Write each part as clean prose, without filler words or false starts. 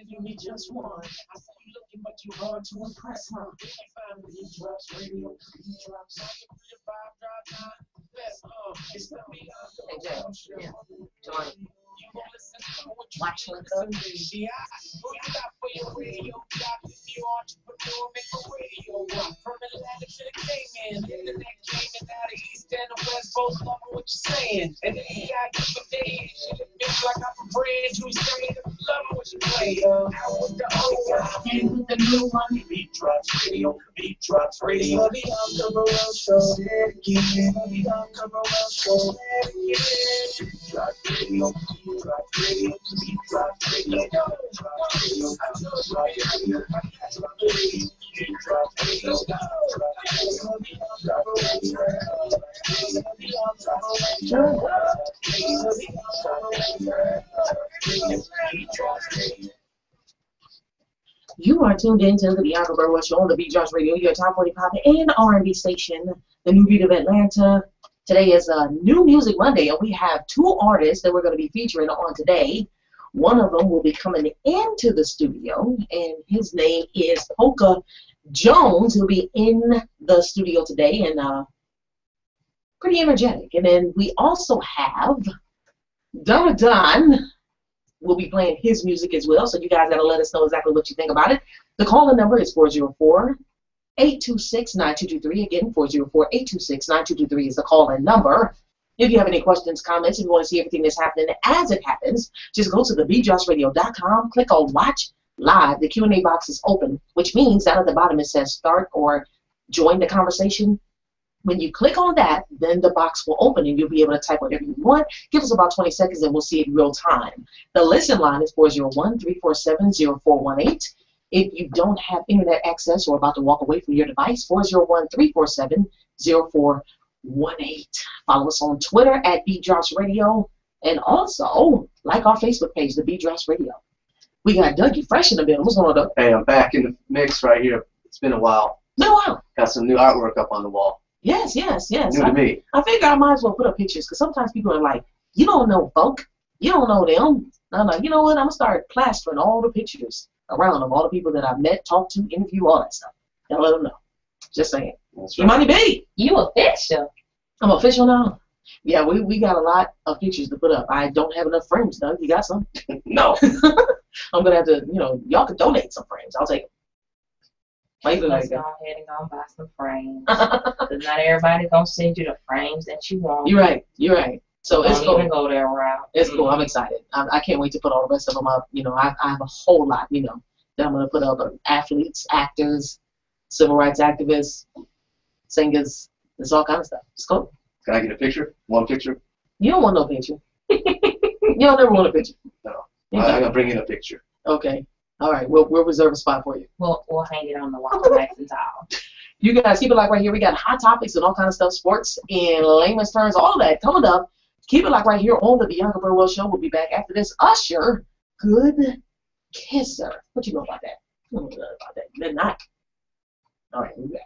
Give me just one. I see you looking, but you hard to impress, huh? You find me, he drops radio, he drops. It's the Bianca show. Yeah. Join. Watch what goes. Yeah, who you got for your radio? Got if you entrepreneur, make a radio rock. From Atlanta to the Cayman, internet came and now the East and the West both love what you're saying. And the AI give a day, shit, it feels like I'm a brand new saying, love what you play. Out with the old one, in with the new one. Beat drops radio, beat drops radio. The Bianca Burwell show, the Bianca Burwell show. Beat drops radio, beat drops radio, beat drops radio, beat drops radio, beat drops radio, beat drops radio, You are tuned in to the Bianca Burwell Show on the DonoDon, your top 40 pop and R&B station, the new beat of Atlanta. Today is a New Music Monday, and we have two artists that we're going to be featuring on today. One of them will be coming into the studio, and his name is Poka Jones. He'll be in the studio today, and pretty energetic. And then we also have DonoDon will be playing his music as well, so you guys got to let us know exactly what you think about it. The call-in number is 404-826-9223. Again, 404-826-9223 is the call-in number. If you have any questions, comments, if you want to see everything that's happening as it happens, just go to TheBeatDropsRadio.com, click on Watch Live. The Q&A box is open, which means down at the bottom it says Start or Join the Conversation. When you click on that, then the box will open and you'll be able to type whatever you want. Give us about 20 seconds and we'll see it in real time. The listen line is 401-347-0418. If you don't have internet access or about to walk away from your device, 401-347-0418. Follow us on Twitter at DroPsRadio, and also like our Facebook page, The Drops Radio. We got Dougie Fresh in the middle. What's going on, Doug? Hey, I'm back in the mix right here. It's been a while. No, wow. Got some new artwork up on the wall. Yes, yes, yes. New to me. I figure I might as well put up pictures because sometimes people are like, you don't know folk. You don't know them. I'm like, you know what? I'm going to start plastering all the pictures around them, all the people that I've met, talked to, interview, all that stuff. And let them know. Just saying. That's You right. money big. You official. I'm official now. Yeah, we got a lot of pictures to put up. I don't have enough frames, Doug. You got some? No. I'm going to have to, y'all can donate some frames. I'll take them. Maybe Let's like go that. ahead and go and buy some frames. Because not everybody gonna send you the frames that you want. You're right. You're right. So it's Don't cool. even go that route. It's cool. I'm excited. I can't wait to put all the rest of them up. I have a whole lot, that I'm going to put up. Athletes, actors, civil rights activists, singers. There's all kind of stuff. It's cool. Can I get a picture? One picture? You don't want no picture. You don't never want a picture. No. Okay. I'm going to bring in a picture. Okay. All right. We'll reserve a spot for you. We'll hang it on the wall nice and tall. You guys keep it locked right here. We got hot topics and all kind of stuff, sports in layman's terms, all of that coming up. Keep it locked right here on the Bianca Burwell Show. We'll be back after this. Usher, Good Kisser. What you know about that? I don't know about that. Midnight. All right, we'll be back.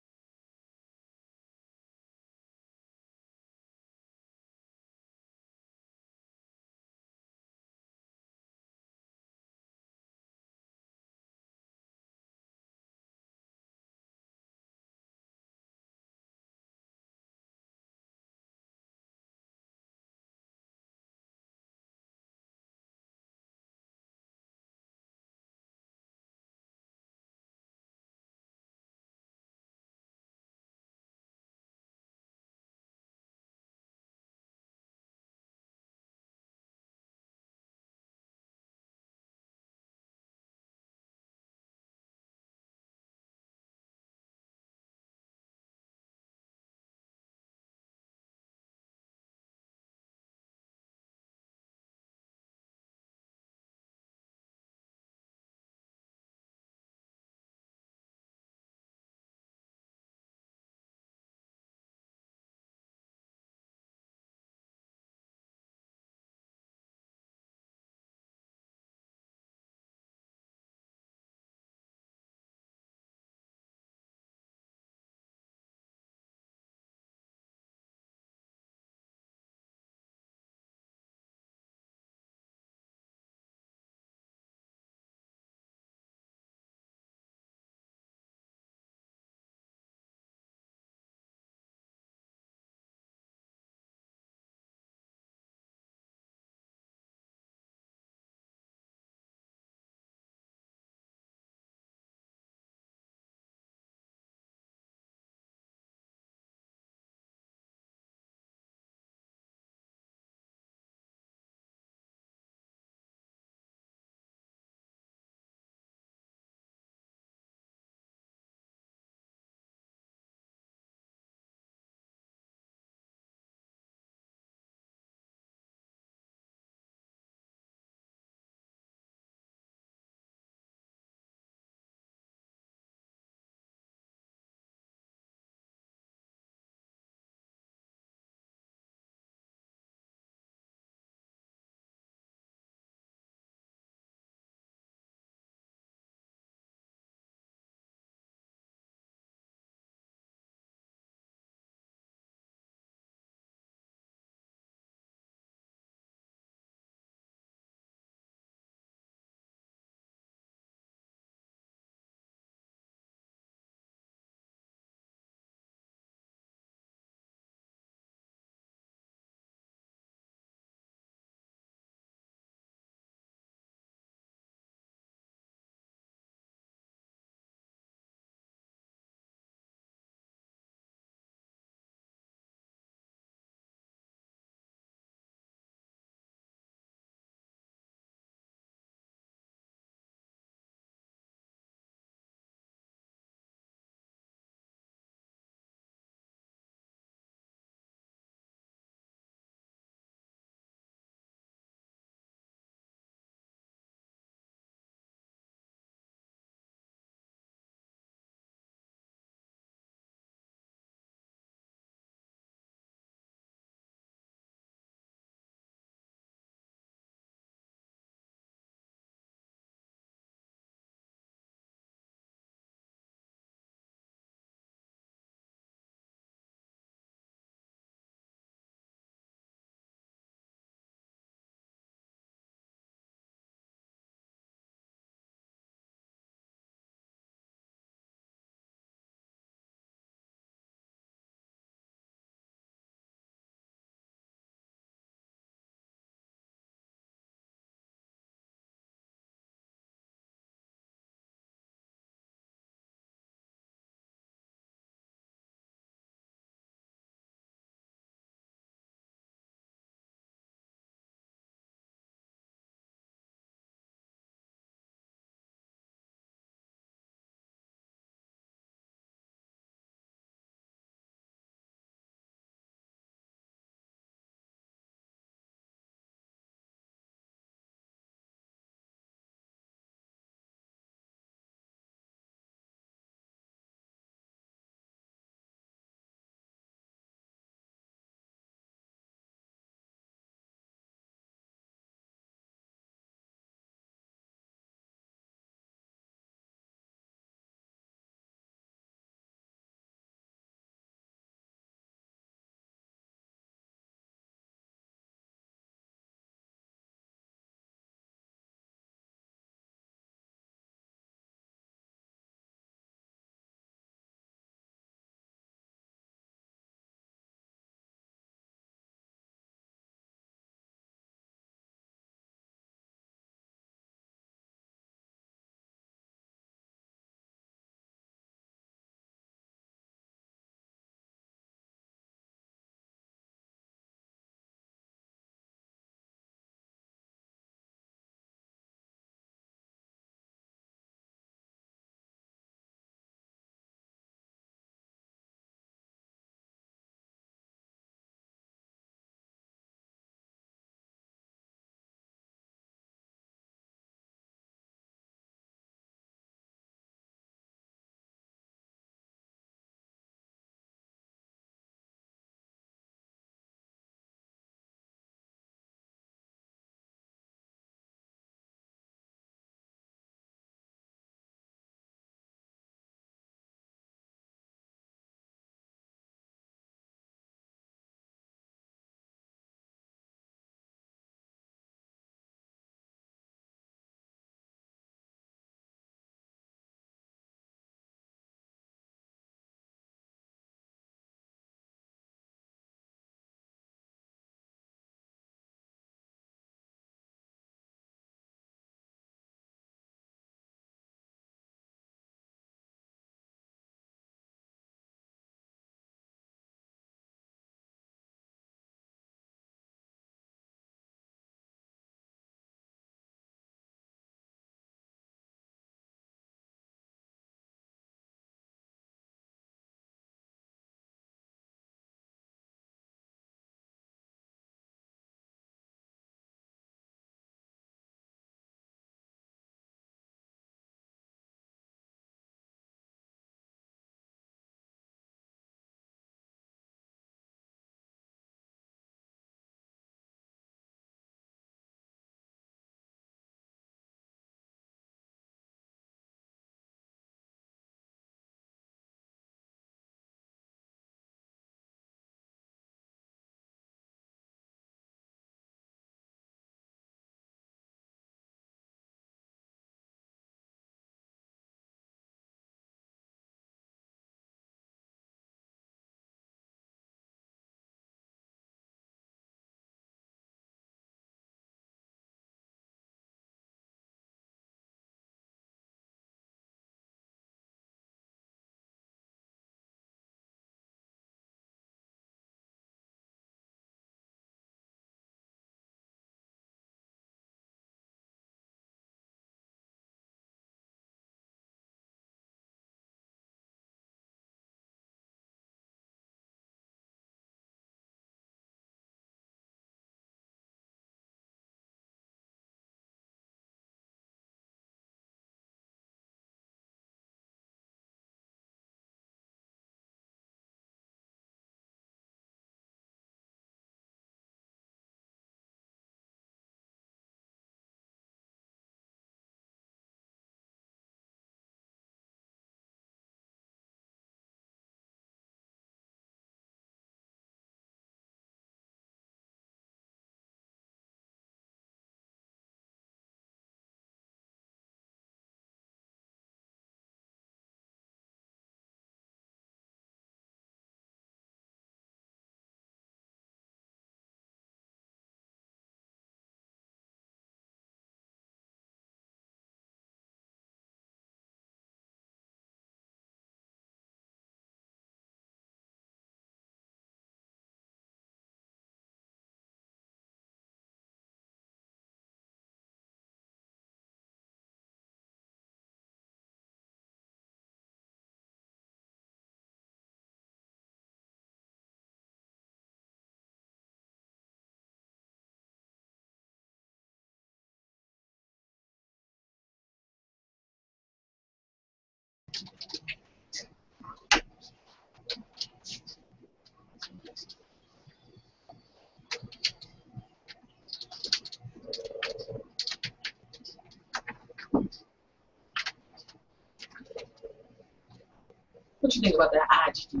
What you think about that IGY?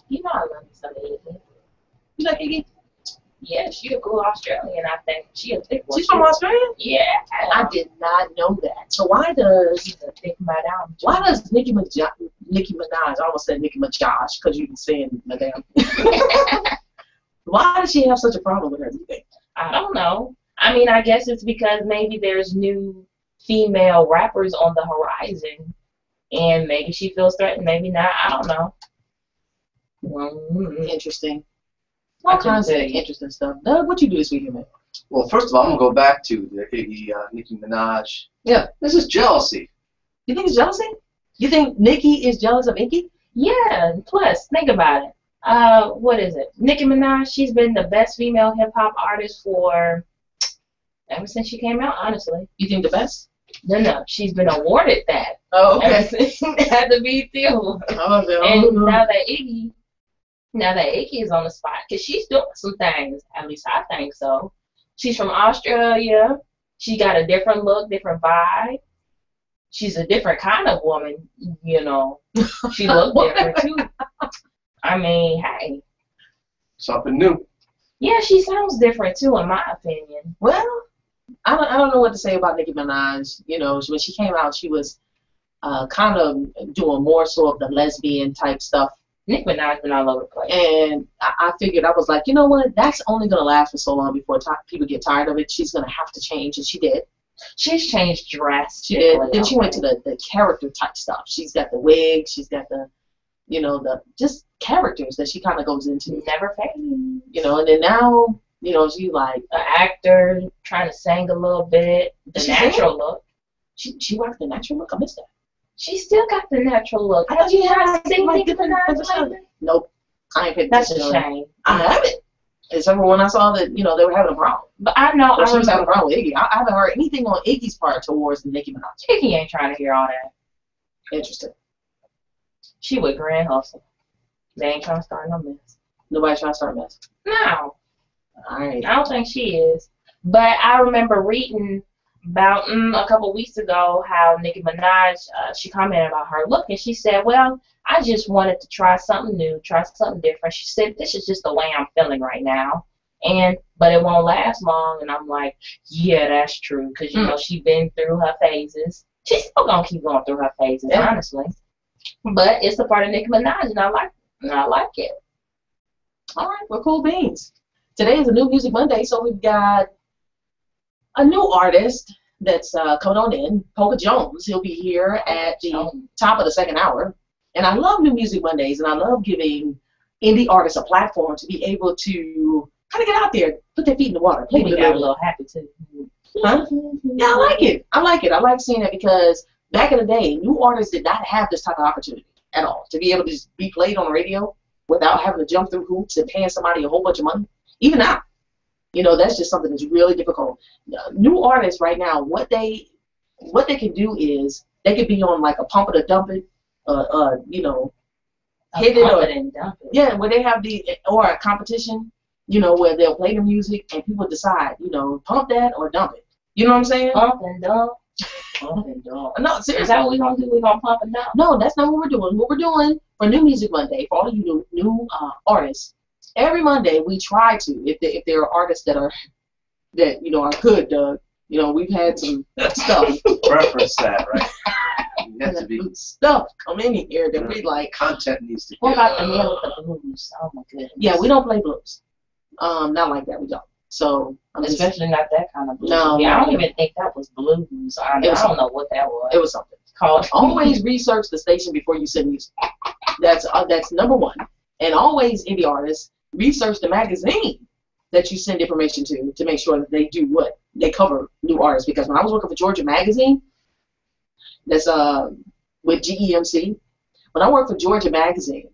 You know I love me some Iggy. You like Iggy? Yeah, she a cool Australian, I think. She a thick one. She's from Australia? Yeah. I did not know that. So why does She's a thick madam. Nicki Minaj, I almost said Nicki Minaj because you been saying madam. Why does she have such a problem with her, do you think? I don't know. I mean, I guess it's because maybe there's new female rappers on the horizon, and maybe she feels threatened, maybe not. I don't know. Interesting. I All kinds of couldn't tell you. interesting stuff. Doug, what you do this weekend, man? Well, first of all, I'm gonna go back to the Iggy, Nicki Minaj. Yeah. This is jealousy. You think it's jealousy? You think Nicki is jealous of Iggy? Yeah, plus, think about it. What is it? Nicki Minaj, she's been the best female hip-hop artist for ever since she came out, honestly. You think the best? No, she's been awarded that. Oh, Ever since at the BET Awards. And now that Iggy is on the spot, because she's doing some things, at least I think so. She's from Australia. She got a different look, different vibe. She's a different kind of woman, you know. She looked different, too. I mean, hey. Something new. Yeah, she sounds different, too, in my opinion. Well, I don't know what to say about Nicki Minaj. You know, when she came out, she was kind of doing more so of the lesbian type stuff. Nicki Minaj been all over the place. And I figured, I was like, you know what? That's only going to last for so long before people get tired of it. She's going to have to change, and she did. She's changed She drastically. did. Then she went to the character type stuff. She's got the wig. She's got the, you know, the just characters that she kind of goes into. Never fades. You know, and then now, you know, she's like An actor, trying to sing a little bit. The She natural look. she rocked the natural look. I missed that. She still got the natural look. I thought she had Have you seen like Nicki different Minaj lately? Nope, I ain't picked That's a this one. shame. I haven't. Except for when I saw that, you know, they were having a problem. But I know, Or I she was having a remember, problem with Iggy. I haven't heard anything on Iggy's part towards Nicki Minaj. Nicki ain't trying to hear all that. Interesting. She with Grand Hustle. They ain't trying to start no mess. Nobody's trying to start a mess. No, All right. I don't think she is. But I remember reading about a couple weeks ago how Nicki Minaj, she commented about her look, and she said, well, I just wanted to try something new, try something different. She said, this is just the way I'm feeling right now. But it won't last long. And I'm like, yeah, that's true. Because, you know, she's been through her phases. She's still going to keep going through her phases, honestly. But it's a part of Nicki Minaj, and I like it. All right. Well, cool beans. Today is a new Music Monday, so we've got a new artist that's coming on in, Poka Jones. He'll be here at the top of the second hour. And I love New Music Mondays, and I love giving indie artists a platform to be able to kind of get out there, put their feet in the water, play with We got a little happy, too. Huh? Yeah, I like it. I like it. I like seeing it because back in the day, new artists did not have this type of opportunity at all. To be able to just be played on the radio without having to jump through hoops and paying somebody a whole bunch of money. Even now, you know, that's just something that's really difficult. New artists right now, what they can do is they could be on like a Pump It or Dump It, you know, hit it or and dump it. yeah, where they have or a competition, you know, where they'll play the music and people decide, you know, pump that or dump it. You know what I'm saying? Pump and dump. Pump and dump. No, Is seriously. that what we're going to do? We're going to pump and dump? No, that's not what we're doing. What we're doing for New Music Monday, for all of you new artists, every Monday we try to, if there are artists that you know are good, you know, we've had some stuff. Reference that, right? You have to be. Stuff come in here that we like. Content needs to be. What about the man with the blues? Oh, my goodness. Yeah, we don't play blues. Not like that. We don't. So I'm just, Especially not that kind of blues. No, Yeah, I don't no. even think that was blues. I don't know what that was. it was something. Called. Always research the station before you send music. That's number one. And always, indie artists, research the magazine that you send information to make sure that they do what they cover new artists. Because when I was working for Georgia Magazine, that's with GEMC. When I worked for Georgia Magazine,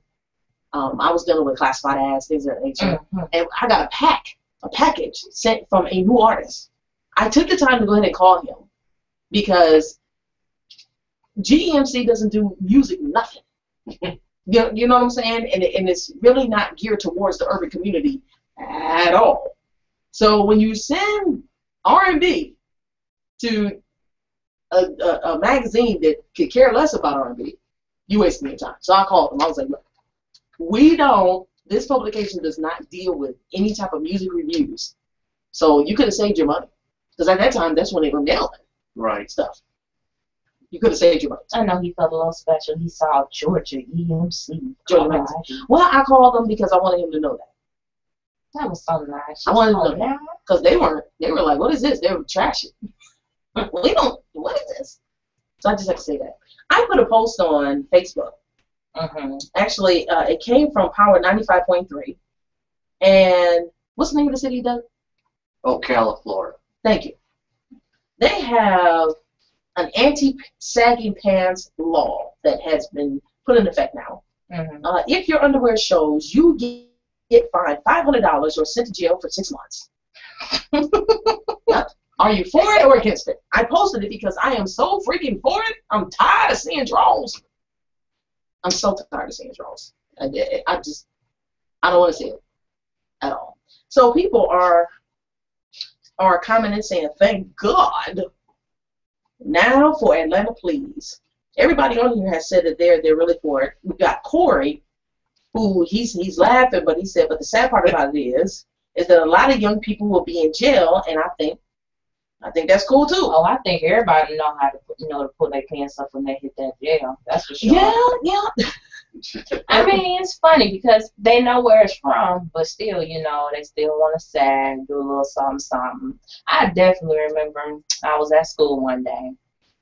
I was dealing with classified ads, things of that nature, and I got a package sent from a new artist. I took the time to go ahead and call him because GEMC doesn't do music nothing. You know what I'm saying? And it's really not geared towards the urban community at all. So when you send R&B to a magazine that could care less about R&B, you wasting your time. So I called them. I was like, look, this publication does not deal with any type of music reviews. So you could have saved your money. Because at that time, that's when they were mailing stuff. You could have saved your money. I know he felt a little special. He saw Georgia EMC. Well, I called them because I wanted him to know that. That was so nice. I wanted to know that. Because they were like, what is this? They were trashing. What is this? So I just have to say that. I put a post on Facebook. Actually, it came from Power 95.3. And what's the name of the city, Doug? Ocala, Florida. Thank you. They have an anti-sagging pants law that has been put in effect now. If your underwear shows, you get fined $500 or sent to jail for 6 months. Are you for it or against it? I posted it because I am so freaking for it. I'm tired of seeing draws. I'm so tired of seeing draws. I don't want to see it at all. So people are commenting saying, thank God. Now for Atlanta, please. Everybody on here has said that they're really for it. We got Corey, who he's laughing, but he said, but the sad part about it is that a lot of young people will be in jail, and I think that's cool too. Oh, I think everybody know how to pull their pants up when they hit that jail. That's for sure. Yeah. I mean, it's funny because they know where it's from, but still, they still want to sag, do a little something. I definitely remember I was at school one day,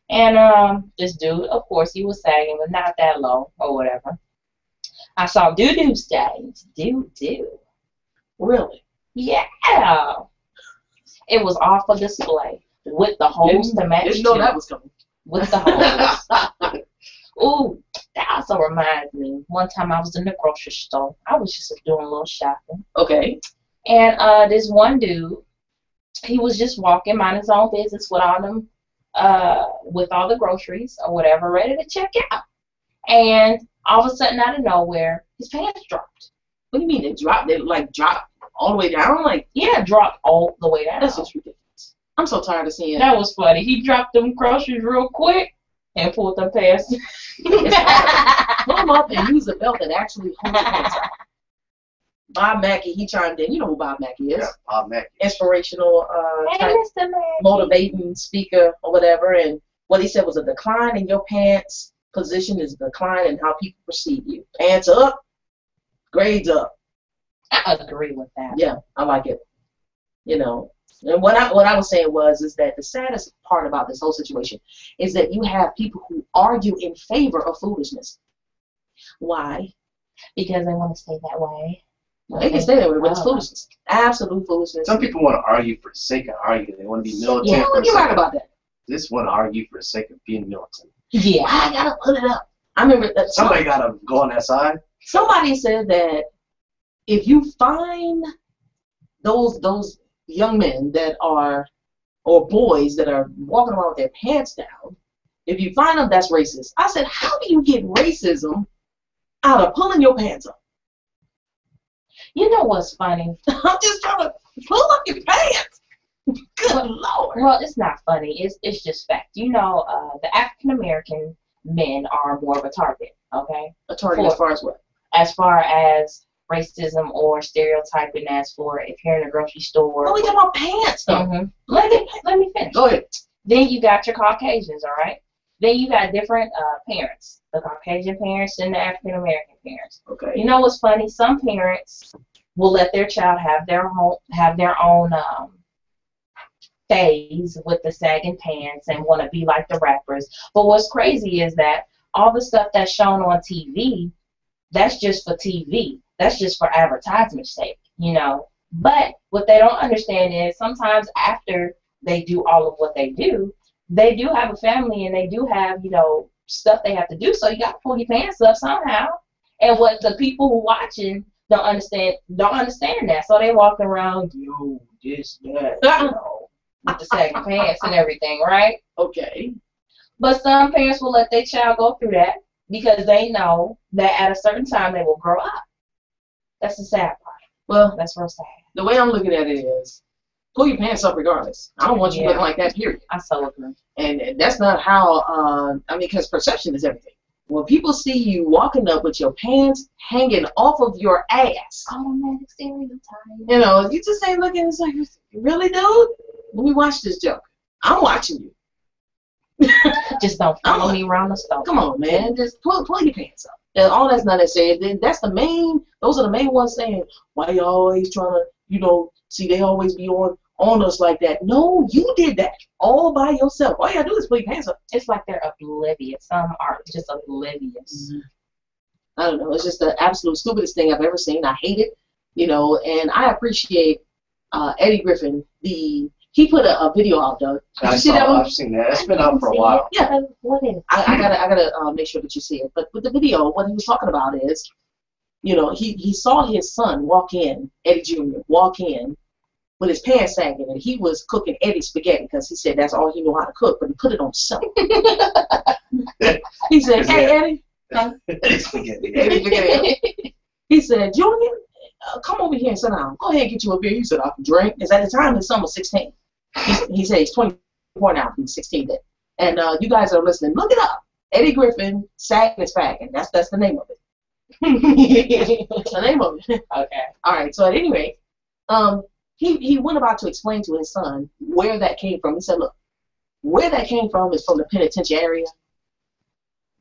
and this dude, of course, he was sagging, but not that low or whatever. I saw doo-doo stains. Doo-doo. Really? Yeah. It was all for display with the holes to match. Didn't know that was coming. With the holes. Ooh, that also reminds me. One time I was in the grocery store. I was just doing a little shopping. Okay. And this one dude, he was just walking, mind his own business with all them, with all the groceries or whatever, ready to check out. And all of a sudden, out of nowhere, his pants dropped. What do you mean they dropped? They dropped all the way down? Yeah, dropped all the way down. That's just ridiculous. I'm so tired of seeing that. Was funny. He dropped them groceries real quick and pulled them past. Pull them up and use a belt that actually holds your pants up. Bob Mackey, he chimed in. You know who Bob Mackey is. Yeah, Bob Mackey. Inspirational, motivating speaker or whatever. And what he said was a decline in your pants position is a decline in how people perceive you. Pants up, grades up. I agree with that. Yeah, I like it. And what I was saying is that the saddest part about this whole situation is that you have people who argue in favor of foolishness. Why? Because they want to stay that way. They can stay that way, but it's foolishness. Absolute foolishness. Some people want to argue for the sake of arguing. They want to be militant. Yeah, you're right about that. Just want to argue for the sake of being militant. Yeah. I gotta put it up. I remember that. Somebody gotta go on that side. Somebody said that if you find those young men that are, or boys that are walking around with their pants down, if you find them, that's racist. I said, how do you get racism out of pulling your pants up? You know what's funny? I'm just trying to pull up your pants. Good Lord. Well, it's not funny. It's just fact. The African American men are more of a target. Okay. A target as far as what? As far as racism or stereotyping, as for if you're in a grocery store. Oh, we talking about pants though. Mm-hmm. Let me finish. Go ahead. Then you got your Caucasians, all right? Then you got different parents. The Caucasian parents and the African American parents. Okay. You know what's funny? Some parents will let their child have their own phase with the sagging pants and want to be like the rappers. But what's crazy is that all the stuff that's shown on TV, that's just for TV. That's just for advertisement's sake, But what they don't understand is sometimes after they do all of what they do have a family and they do have, stuff they have to do. So you got to pull your pants up somehow. And what the people who watching don't understand that. So they walk around, this, that, with the sagging pants and everything, right? Okay. But some parents will let their child go through that because they know that at a certain time they will grow up. That's the sad part. Well, that's real sad. The way I'm looking at it is, pull your pants up regardless. I don't want you looking like that, period. I so agree. And that's not how, because perception is everything. When people see you walking up with your pants hanging off of your ass, Automatic stereotype. you know, you just ain't looking, it's like, really, dude? Let me watch this joke. I'm watching you. Just don't follow me around the store. Come on, man. Just pull your pants up. And all that's not necessary. Then those are the main ones saying, why you always trying to, see, they always be on us like that. No, you did that all by yourself. All you gotta do is pull your pants up. It's like they're oblivious. Some are just oblivious. Mm-hmm. I don't know. It's just the absolute stupidest thing I've ever seen. I hate it, and I appreciate Eddie Griffin. He put a video out, Doug. Did you see that one? I've seen that. It's been out for a while. Yeah. What is it? I gotta make sure that you see it. But with the video, what he was talking about is, he saw his son walk in, Eddie Jr. walk in with his pants sagging, and he was cooking Eddie spaghetti because he said that's all he knew how to cook, but he put it on himself. He said, "Hey, Eddie." Eddie spaghetti. Eddie spaghetti. He said, "Junior, come over here and sit down. Go ahead and get you a beer." He said, "I can drink." Because at the time, his son was 16. He said he's 24 now. He's 16 then. And you guys are listening. Look it up. Eddie Griffin, sagging is fagging. That's the name of it. That's the name of it. Okay. All right. So at any rate, he went about to explain to his son where that came from. He said, "Look, where that came from is from the penitentiary.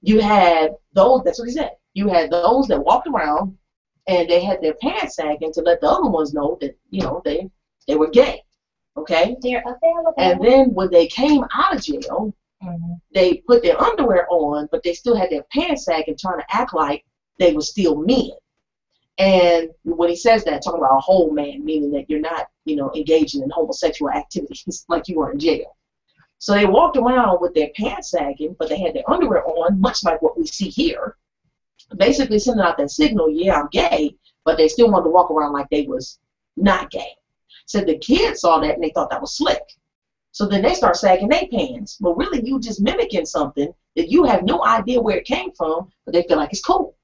You had those. That's what he said. You had those that walked around and they had their pants sagging to let the other ones know that they were gay." Okay? They're available. And then when they came out of jail, they put their underwear on, but they still had their pants sagging, trying to act like they were still men. And when he says that, talking about a whole man, meaning that you're not, engaging in homosexual activities like you were in jail. So they walked around with their pants sagging, but they had their underwear on, much like what we see here, basically sending out that signal, yeah, I'm gay, but they still wanted to walk around like they was not gay. So the kids saw that and they thought that was slick. So then they start sagging their pants. But really, you just mimicking something that you have no idea where it came from, but they feel like it's cool.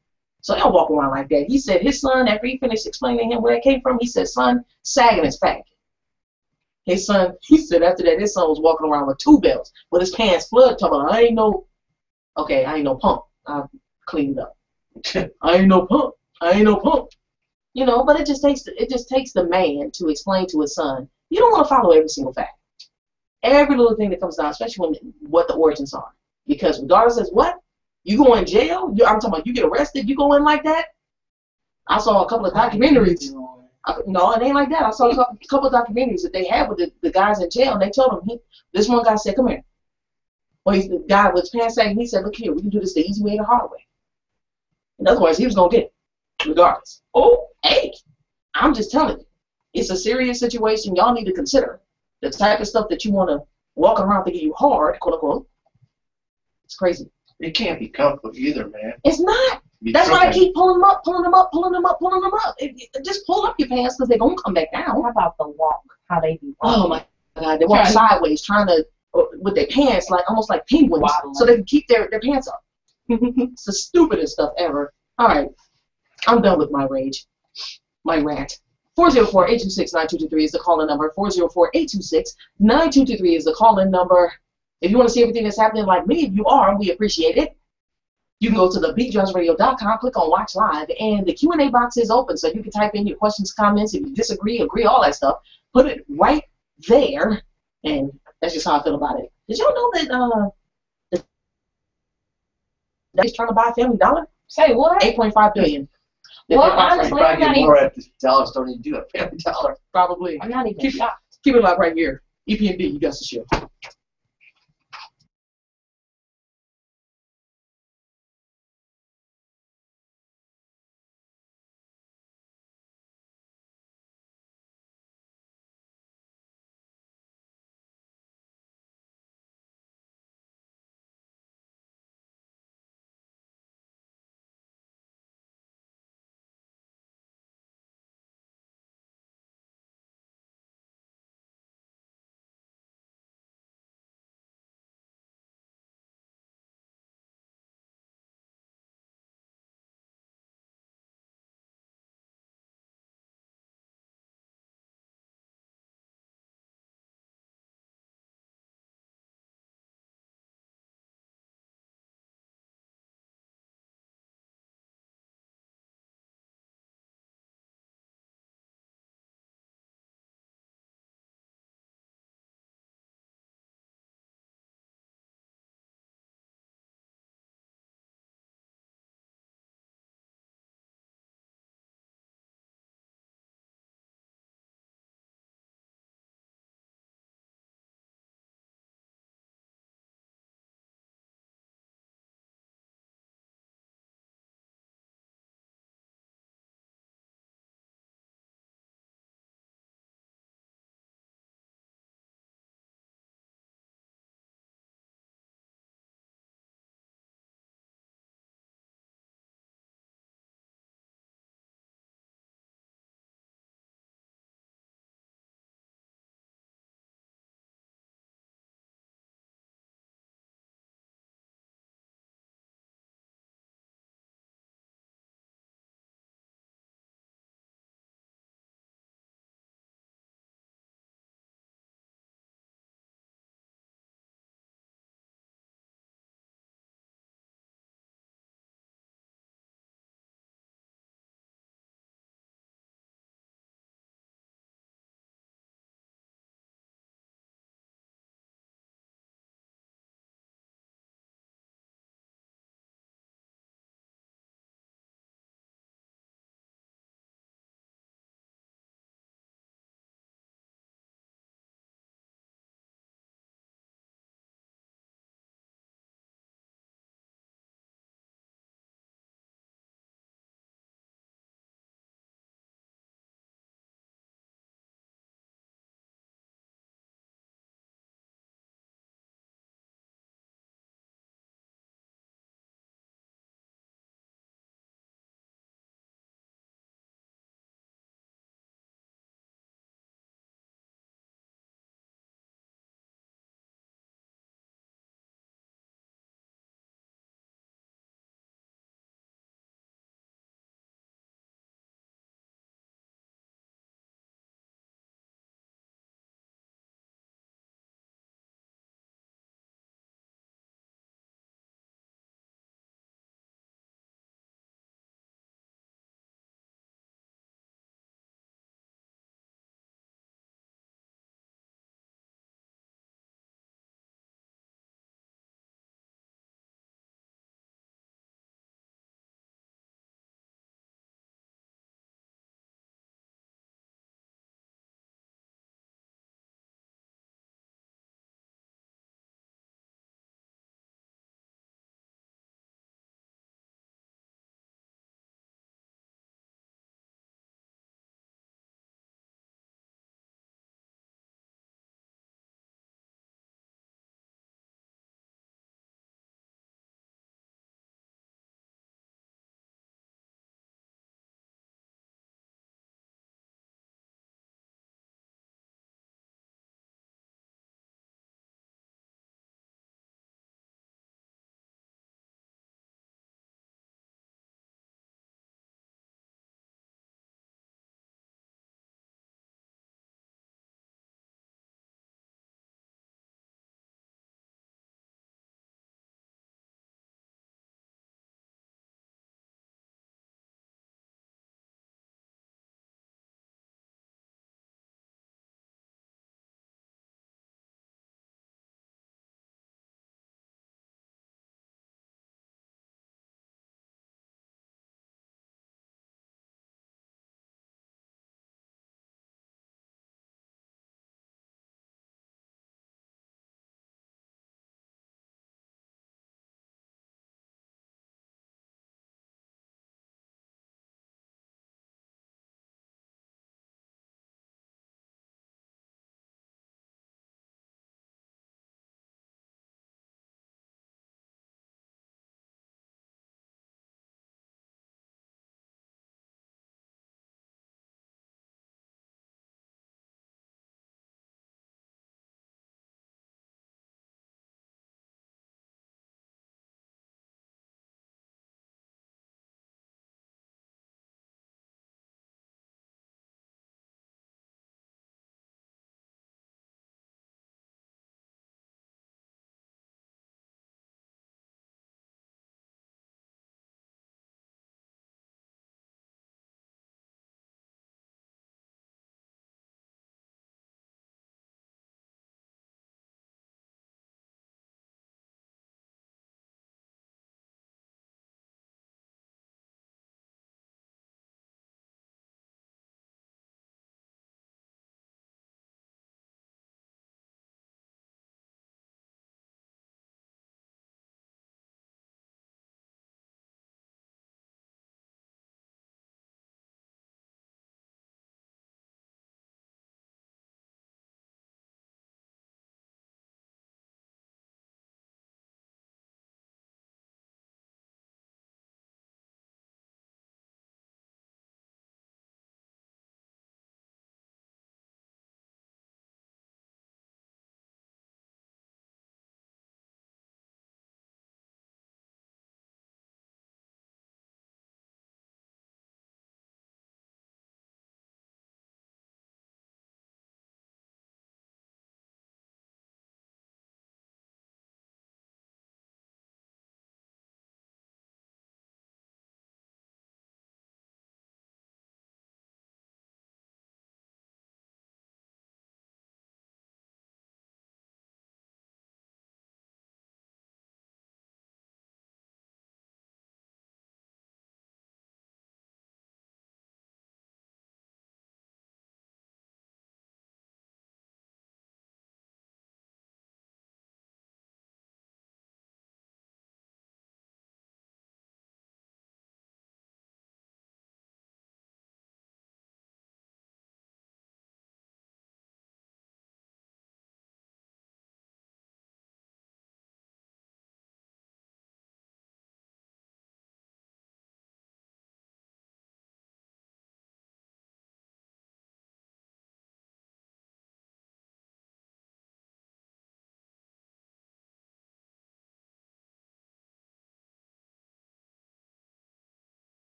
So they don't walk around like that. He said his son, after he finished explaining to him where it came from, he said, "Son, sagging is fagging." His son, he said after that, his son was walking around with two belts, with his pants flooded, talking about, I ain't no punk. I cleaned up. I ain't no punk. I ain't no punk. But it just takes the man to explain to his son, you don't want to follow every single fact. Every little thing that comes down, especially what the origins are. Because regardless of what, you go in jail, I'm talking about you get arrested, you go in like that. I saw a couple of documentaries. No, it ain't like that. I saw a couple of documentaries that they had with the guys in jail, and they told him, this one guy said, "Come here." Well, the guy with his pants sagging, he said, "Look here, we can do this the easy way or the hard way." In other words, he was going to get it, regardless. Oh, hey, I'm just telling you. It's a serious situation. Y'all need to consider the type of stuff that you want to walk around thinking you hard, quote unquote. It's crazy. It can't be comfort either, man. It's not. That's why I keep pulling them up, pulling them up, pulling them up, pulling them up. Just pull up your pants because they're going to come back down. How about the walk? How they be walking? Oh, my God. They walk sideways, trying to, with their pants, like almost like penguins, so they can keep their pants up. It's the stupidest stuff ever. All right. I'm done with my rage, my rant. 404-826-9223 is the call-in number. 404-826-9223 is the call-in number. If you want to see everything that's happening like me, if you are, we appreciate it. You can go to TheBeatDropsRadio.com, click on Watch Live, and the Q&A box is open, so you can type in your questions, comments, if you disagree, agree, all that stuff. Put it right there, and that's just how I feel about it. Did y'all know that they're trying to buy Family Dollar? Say what? $8.5 billion. Well, honestly, you probably get more at the dollar store than you do at Family Dollar. Probably. I'm not even shocked. Keep it live right here. EP&D, you got the show.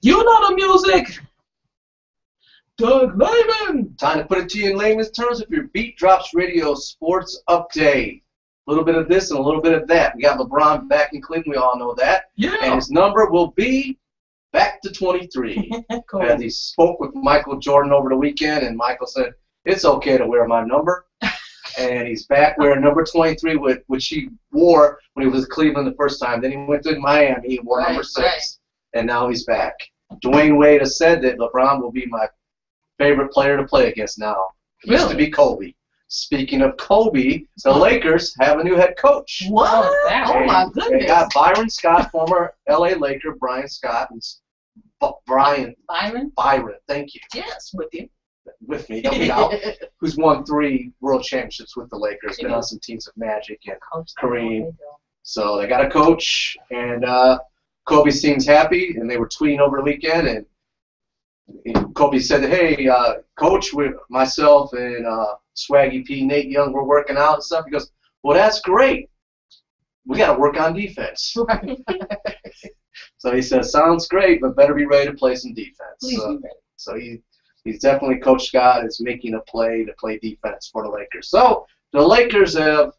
You know the music. Doug Layman. Time to put it to you in layman's terms with your Beat Drops Radio sports update. A little bit of this and a little bit of that. We got LeBron back in Cleveland. We all know that. Yeah. And his number will be back to 23. Cool. As he spoke with Michael Jordan over the weekend, and Michael said, it's okay to wear my number. And he's back wearing number 23, which he wore when he was in Cleveland the first time. Then he went to Miami. He wore number 6. Right. And now he's back. Dwayne Wade has said that LeBron will be my favorite player to play against now. He used to be Kobe. Speaking of Kobe, the Lakers have a new head coach. What? Oh, my goodness. They got Byron Scott, former L.A. Laker, Brian Scott, and Byron, thank you. Yes, with you. With me, help me out. Who's won 3 world championships with the Lakers, been on some teams of Magic and Kareem. So they got a coach, and Kobe seems happy, and they were tweeting over the weekend, and Kobe said, hey, Coach, with myself and Swaggy P, Nate Young, we're working out and stuff. He goes, well, that's great. We got to work on defense. So he says, sounds great, but better be ready to play some defense. So he's definitely, Coach Scott is making a play to play defense for the Lakers. So the Lakers have,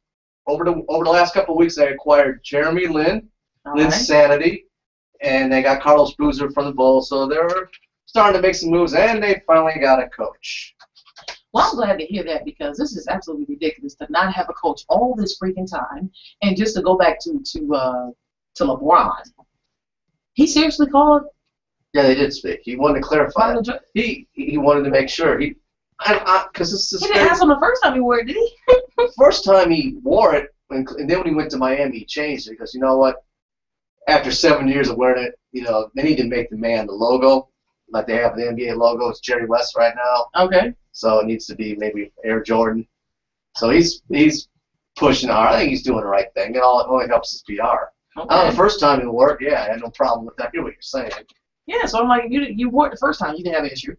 over the last couple of weeks, they acquired Jeremy Lin, Linsanity, and they got Carlos Boozer from the Bulls. So they're starting to make some moves, and they finally got a coach. Well, I'm glad to hear that, because this is absolutely ridiculous to not have a coach all this freaking time, and just to go back to LeBron. He seriously called? Yeah, they did speak. He wanted to clarify. He wanted to make sure. Because this is. He didn't ask him the first time he wore it, did he? First time he wore it, and then when he went to Miami, he changed it because you know what? After 7 years of wearing it, they need to make the man the logo. Like they have the NBA logo. It's Jerry West right now. Okay. So it needs to be maybe Air Jordan. So he's pushing hard. I think he's doing the right thing. It only helps his PR. Okay. The first time it worked, yeah, I had no problem with that. I hear what you're saying. Yeah, so I'm like, you wore it the first time. You didn't have an issue.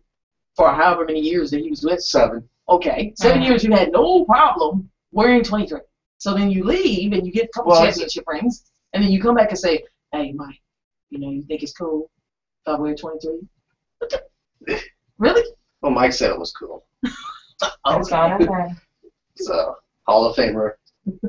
For however many years that he was with. 7. Okay. 7 years you had no problem wearing 23. So then you leave and you get a couple championship rings, and then you come back and say, hey, Mike, you think it's cool if I wear 23? Really? Well, Mike said it was cool. Okay. So, Hall of Famer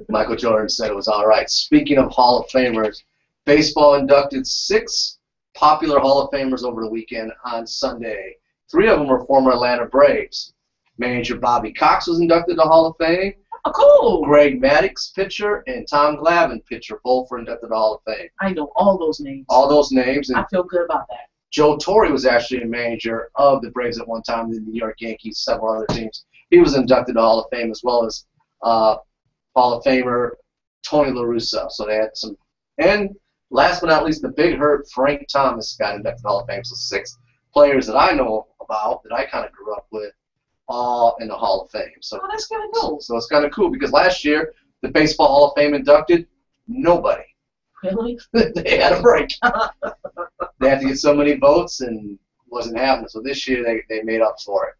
Michael Jordan said it was all right. Speaking of Hall of Famers, baseball inducted 6 popular Hall of Famers over the weekend on Sunday. 3 of them were former Atlanta Braves. Manager Bobby Cox was inducted to Hall of Fame. Oh, cool. Greg Maddux, pitcher, and Tom Glavine, pitcher, both were inducted to Hall of Fame. I know all those names. All those names. And I feel good about that. Joe Torre was actually a manager of the Braves at one time, the New York Yankees, several other teams. He was inducted to Hall of Fame, as well as Hall of Famer Tony La Russa. So they had some. And last but not least, the big hurt Frank Thomas got inducted to Hall of Fame. So 6 players that I know about, that I kind of grew up with, all in the Hall of Fame. So that's kind of cool. So it's kind of cool because last year, the Baseball Hall of Fame inducted nobody. Really? They had a break. They had to get so many votes and wasn't happening. So this year they made up for it.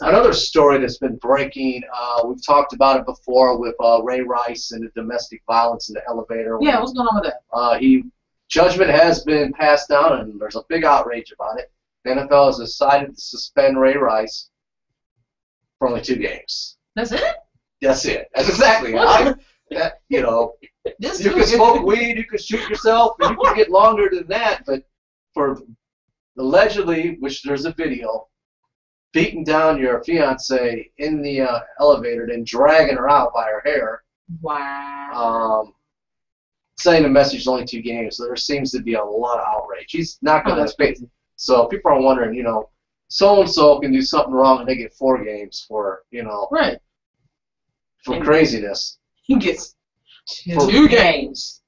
Another story that's been breaking, we've talked about it before with Ray Rice and the domestic violence in the elevator. Yeah, what's going on with that? Judgment has been passed down, and there's a big outrage about it. The NFL has decided to suspend Ray Rice for only 2 games. That's it? That's it. That's exactly it. You can smoke weed, you can shoot yourself, and you can get longer than that, but for allegedly, which there's a video, beating down your fiance in the elevator, then dragging her out by her hair. Wow. Saying the message is only 2 games, so there seems to be a lot of outrage. He's not going to pay. So people are wondering, so-and-so can do something wrong and they get 4 games for, for craziness. He gets 2 games.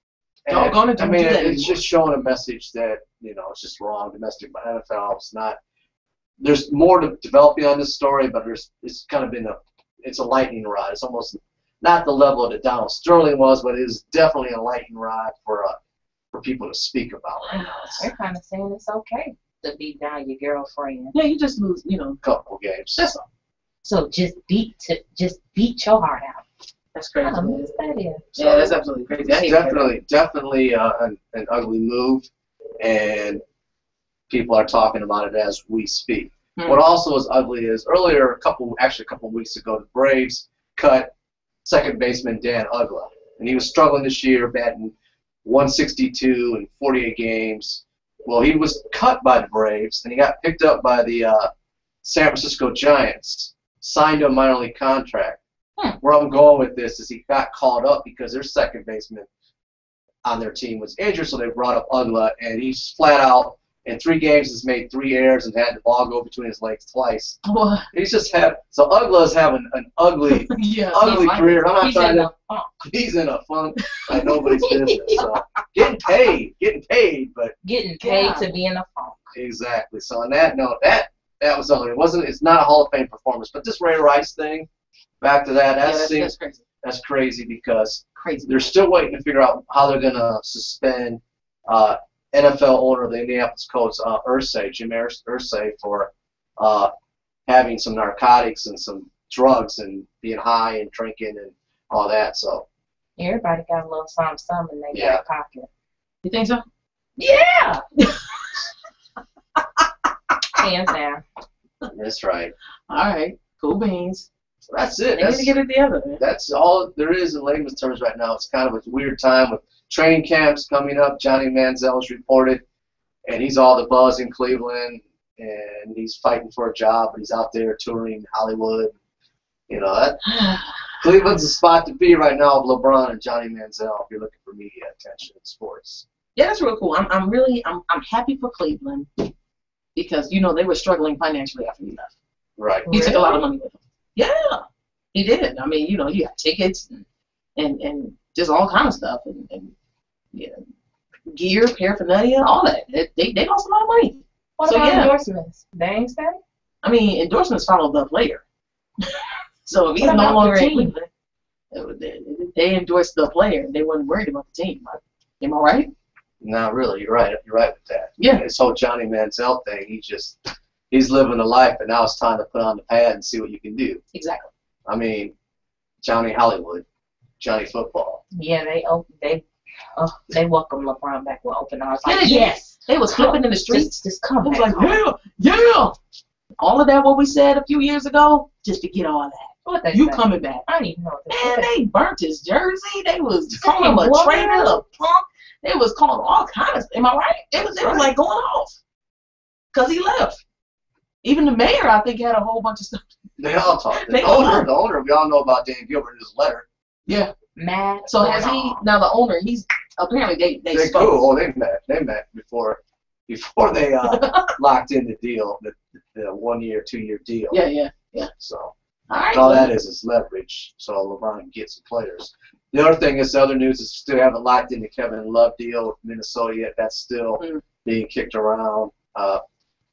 It's just showing a message that, it's just wrong. Domestic NFL is not. There's more to developing on this story, but it's kind of been it's a lightning rod. It's almost not the level that Donald Sterling was, but it is definitely a lightning rod for for people to speak about right now. They're kind of saying it's okay to beat down your girlfriend. Yeah, you just lose, A couple games. That's all. So just beat your heart out. That's crazy. How nice that is. Yeah, that's absolutely crazy. I hate It's definitely an ugly move, and people are talking about it as we speak. What also is ugly is earlier, a couple weeks ago, the Braves cut second baseman Dan Uggla, and he was struggling this year, batting 162 in 48 games. Well, he was cut by the Braves, and he got picked up by the San Francisco Giants, signed a minor league contract. Where I'm going with this is he got called up because their second baseman on their team was injured, so they brought up Uggla, and he's flat out in 3 games has made 3 errors and had the ball go between his legs twice. What? He's just so Uggla's having an ugly, ugly career. I'm not trying to. He's in a funk like nobody's business. So getting paid, but getting paid to be in a funk. Exactly. So on that note, that was ugly. It's not a Hall of Fame performance, but this Ray Rice thing. Back to that. That's crazy. That's crazy because they're still waiting to figure out how they're going to suspend NFL owner of the Indianapolis Colts, Jim Irsay, for having some narcotics and some drugs and being high and drinking and all that. So everybody got a little something in their back pocket. You think so? Yeah. Hands down. That's right. All right. Cool beans. So that's it. They need to get it together, man. That's all there is in layman's terms right now. It's kind of a weird time with training camps coming up. Johnny Manziel's reported, and he's all the buzz in Cleveland, and he's fighting for a job, but he's out there touring Hollywood. Cleveland's the spot to be right now with LeBron and Johnny Manziel if you're looking for media attention in sports. Yeah, that's real cool. I'm happy for Cleveland because they were struggling financially after he left. Right. He took a lot of money with him. Yeah, he did. I mean, you got tickets and just all kind of stuff and gear, paraphernalia, all that. They lost a lot of money. What about endorsements? They ain't said? I mean, endorsements follow the player. So if he's no longer at Cleveland, they endorsed the player. They weren't worried about the team. Am I right? Not really. You're right. You're right with that. Yeah. This whole Johnny Manziel thing, he's living a life, and now it's time to put on the pad and see what you can do. Exactly. I mean, Johnny Hollywood, Johnny Football. Yeah, they welcome LeBron back with open arms. Like, yes. They was flipping in the streets. Just come back. Like, yeah. All of that, what we said a few years ago, just forget all that. What they you say? Coming back. I don't even know what Man, they burnt his jersey. They was calling him a traitor, a punk. They was calling all kinds. Am I right? It was like going off because he left. Even the mayor, I think, had a whole bunch of stuff. They all talked. The owner, we all know about Dan Gilbert in his letter. Yeah. Mad. So has he, now the owner, he's, apparently they spoke. Cool. Oh, they met before they locked in the deal, the 1 year, 2 year deal. Yeah. So all all that is leverage, so LeBron can get some players. The other thing is, the other news is still haven't locked in the Kevin Love deal with Minnesota yet. That's still being kicked around.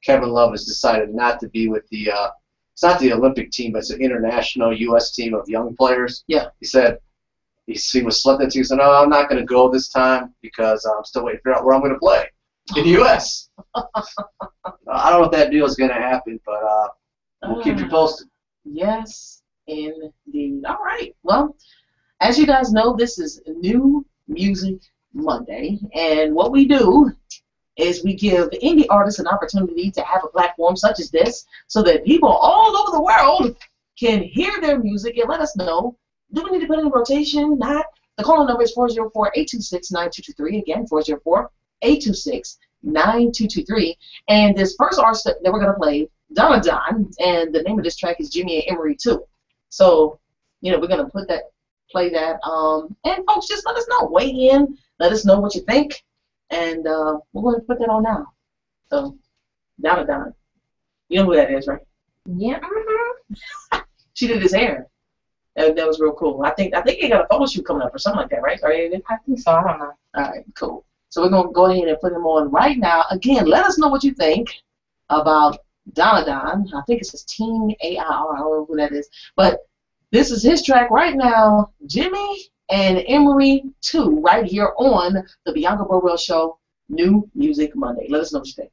Kevin Love has decided not to be with it's not the Olympic team, but it's an international U.S. team of young players. Yeah. He said he was selected to. He said, no, I'm not going to go this time because I'm still waiting to figure out where I'm going to play in the U.S. I don't know if that deal is going to happen, but we'll keep you posted. Yes, indeed. All right. Well, as you guys know, this is New Music Monday, and what we do is we give indie artists an opportunity to have a platform such as this so that people all over the world can hear their music and let us know, do we need to put it in rotation? Not. The call number is 404-826-9223. Again, 404-826-9223. And this first artist that we're going to play, DonoDon, and the name of this track is Jimmy and Emery 2. So, we're going to play that. And folks, just let us know. Weigh in. Let us know what you think. And we're going to put that on now. So, DonoDon. You know who that is, right? Yeah. She did his hair. That was real cool. I think he got a photo shoot coming up or something like that, right? I think so. I don't know. All right, cool. So we're going to go ahead and put him on right now. Again, let us know what you think about DonoDon. I think it says Team AIR. I don't know who that is. But this is his track right now, Jimmy and Emery 2 right here on the Bianca Burwell Show, New Music Monday. Let us know what you think.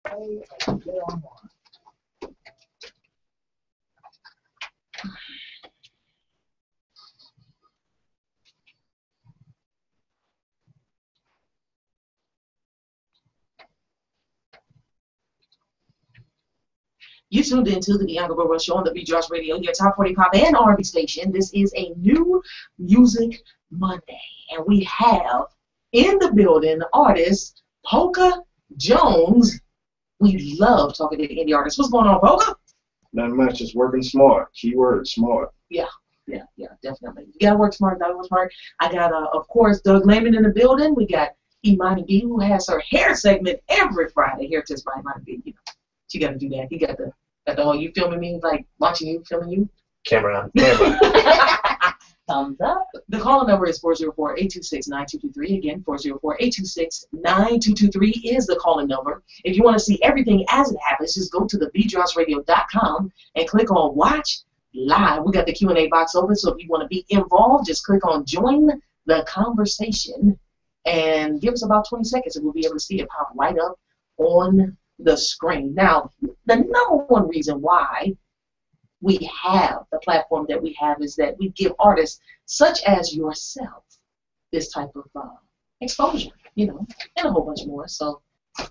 You tuned into the Bianca Burwell Show on the DonoDon, your top 40 pop and R&B station. This is a new Music Monday, and we have in the building artist Poka Jones. We love talking to the indie artists. What's going on, Poka? Not much, just working smart. Keyword smart. Yeah, definitely. You gotta work smart, gotta work smart. I got, of course, Doug Lehman in the building. We got Imani B, who has her hair segment every Friday. Here it is by Imani B. You know, she gotta do that. You got the oh, you filming me, like watching you, filming you? Camera on. Camera. Thumbs up. The call number is 404-826-9223. Again, 404-826-9223 is the calling number. If you want to see everything as it happens, just go to TheBeatDropsRadio.com and click on Watch Live. We got the Q&A box open, so if you want to be involved, just click on Join the Conversation and give us about 20 seconds and we'll be able to see it pop right up on the screen. Now, the number one reason why we have the platform that we have is that we give artists such as yourself this type of exposure, you know, and a whole bunch more. So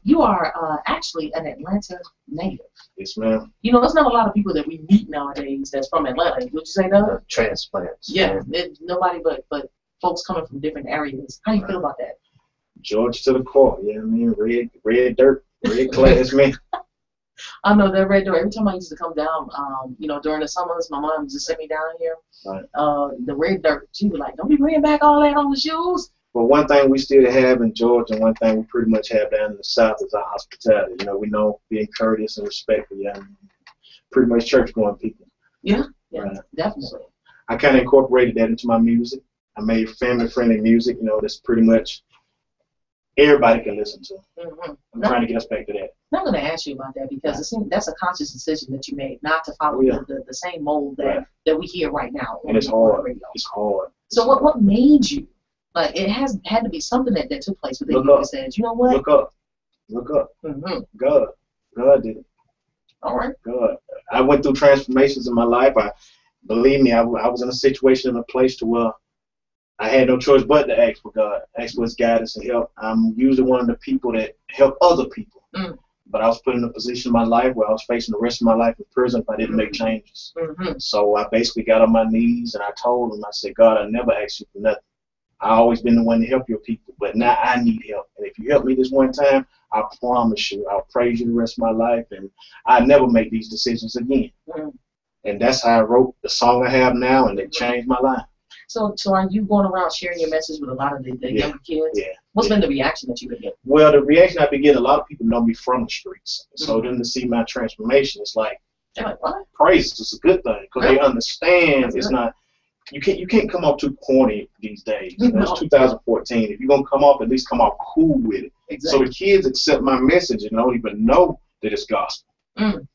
you are actually an Atlanta native. Yes, ma'am. You know, there's not a lot of people that we meet nowadays that's from Atlanta. Would you say that? Transplants. Yeah, nobody but folks coming from different areas. How do you feel about that? George to the core. Yeah, I mean, red dirt, red clay. That's me. I know that red dirt. Every time I used to come down, you know, during the summers, my mom just sent me down here. Right. The red dirt. She was like, "Don't be bringing back all that on the shoes." But one thing we still have in Georgia, and one thing we pretty much have down in the South is our hospitality. You know, we know being courteous and respectful. Yeah, pretty much church-going people. Yeah, Right. definitely. So I kind of incorporated that into my music. I made family-friendly music. You know, that's pretty much everybody can listen to. Mm-hmm. I'm trying to get us back to that. I'm going to ask you about that because it seems that's a conscious decision that you made, not to follow the same mold that we hear right now. And it's hard. Radio. It's hard. So what made you? Like, it had to be something that took place within you that said, you know what? Look up. Look up. Mm-hmm. God did it. All right. God. I went through transformations in my life. Believe me, I was in a situation, in a place to where I had no choice but to ask for God, ask for His guidance and help. I'm usually one of the people that help other people. Mm. But I was put in a position in my life where I was facing the rest of my life in prison if I didn't make changes. Mm-hmm. So I basically got on my knees and I told Him, I said, God, I never asked you for nothing. I always been the one to help your people, but now I need help. And if you help me this one time, I promise you, I'll praise you the rest of my life, and I never make these decisions again. Mm. And that's how I wrote the song I have now, and it changed my life. So are you going around sharing your message with a lot of the younger kids? Yeah. What's been the reaction that you've been getting? Well, the reaction I've been getting, a lot of people know me from the streets. So then to see my transformation, it's like, what? Praise, it's a good thing, because they understand it's not. You can't come off too corny these days. You know, it's 2014. If you're gonna come off, at least come off cool with it. Exactly. So the kids accept my message and don't even know that it's gospel. Mm.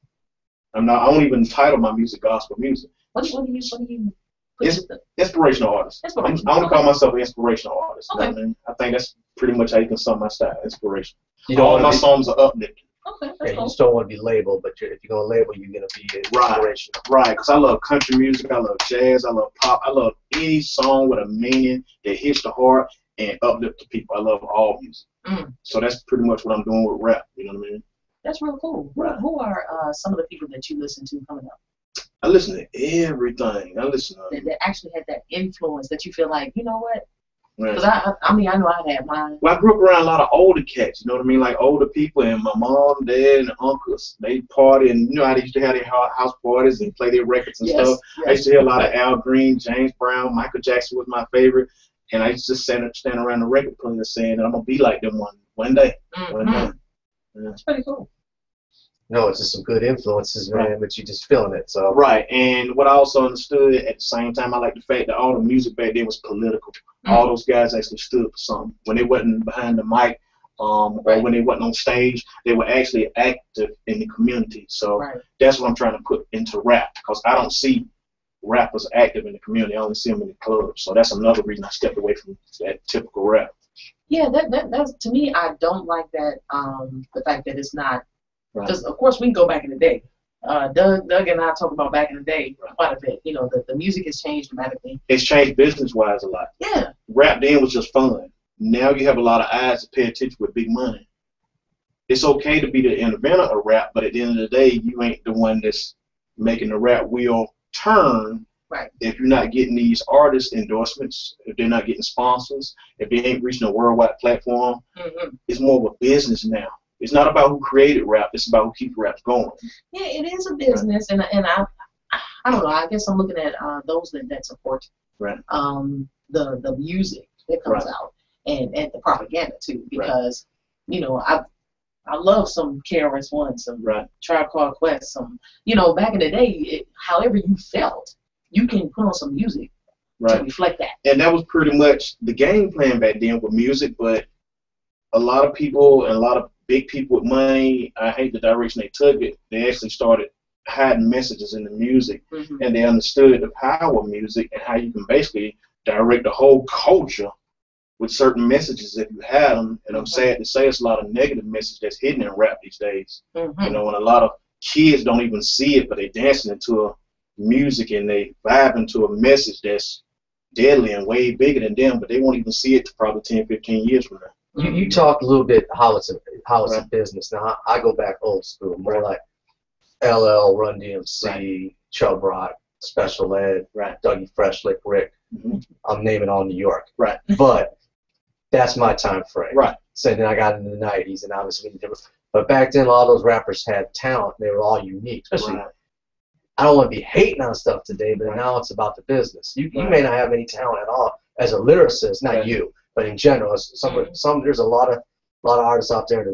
I don't even title my music gospel music. What do you It's inspirational artist. I want to call myself an inspirational artist. Okay. You know what I mean? I think that's pretty much how you can sum my style, inspiration. All my songs are uplifting. Okay, you just don't want to be labeled, but if you're going to label, you're going to be inspirational. Right, because I love country music, I love jazz, I love pop, I love any song with a meaning that hits the heart and uplift the people. I love all music. Mm. So that's pretty much what I'm doing with rap, you know what I mean? That's real cool. Right. Who are some of the people that you listen to coming up? I listen to everything. I listen to that actually had that influence that you feel like, you know what? Right. Because I mean, I know I had mine. Well, I grew up around a lot of older cats, you know what I mean? Like older people, and my mom, dad, and uncles, they party, and you know how they used to have their house parties and play their records and stuff. Yes. I used to hear a lot of Al Green, James Brown, Michael Jackson was my favorite, and I used to stand around the record player saying that I'm gonna be like them one day. Mm-hmm. One day. Yeah. That's pretty cool. No, it's just some good influences, man, but you're just feeling it. So Right, and what I also understood at the same time, I like the fact that all the music back then was political. Mm-hmm. All those guys actually stood for something. When they wasn't behind the mic, or when they wasn't on stage, they were actually active in the community. So that's what I'm trying to put into rap, because I don't see rappers active in the community. I only see them in the clubs. So that's another reason I stepped away from that typical rap. Yeah, that's to me. I don't like that. The fact that it's not Because of course we can go back in the day. Doug and I talk about back in the day quite a bit. You know, the music has changed dramatically. It's changed business-wise a lot. Yeah. Rap then was just fun. Now you have a lot of eyes to pay attention with big money. It's okay to be the inventor of rap, but at the end of the day, you ain't the one that's making the rap wheel turn. Right. If you're not getting these artist endorsements, if they're not getting sponsors, if they ain't reaching a worldwide platform, it's more of a business now. It's not about who created rap. It's about who keeps rap going. Yeah, it is a business, and I don't know. I guess I'm looking at those that support the music that comes out and the propaganda too, because you know I love some KRS-One, some Tribe Called Quest, some back in the day, however you felt, you can put on some music to reflect that. And that was pretty much the game plan back then with music, but a lot of people and a lot of big people with money, I hate the direction they took it. They actually started hiding messages in the music, and they understood the power of music and how you can basically direct the whole culture with certain messages if you had them. And I'm sad to say it's a lot of negative message that's hidden in rap these days. You know, and a lot of kids don't even see it, but they dancing into a music and they vibing to a message that's deadly and way bigger than them, but they won't even see it to probably 10, 15 years from now. You talked a little bit how it's a business. Now I go back old school, more like LL, Run DMC, Chubb Rock, Special Ed, Dougie Fresh, Lick Rick. I'm naming all New York. But that's my time frame. So then I got into the 90s, and obviously different. But back then, all those rappers had talent. They were all unique. Especially, I don't want to be hating on stuff today, but now it's about the business. You may not have any talent at all as a lyricist, not you. But in general, there's a lot of artists out there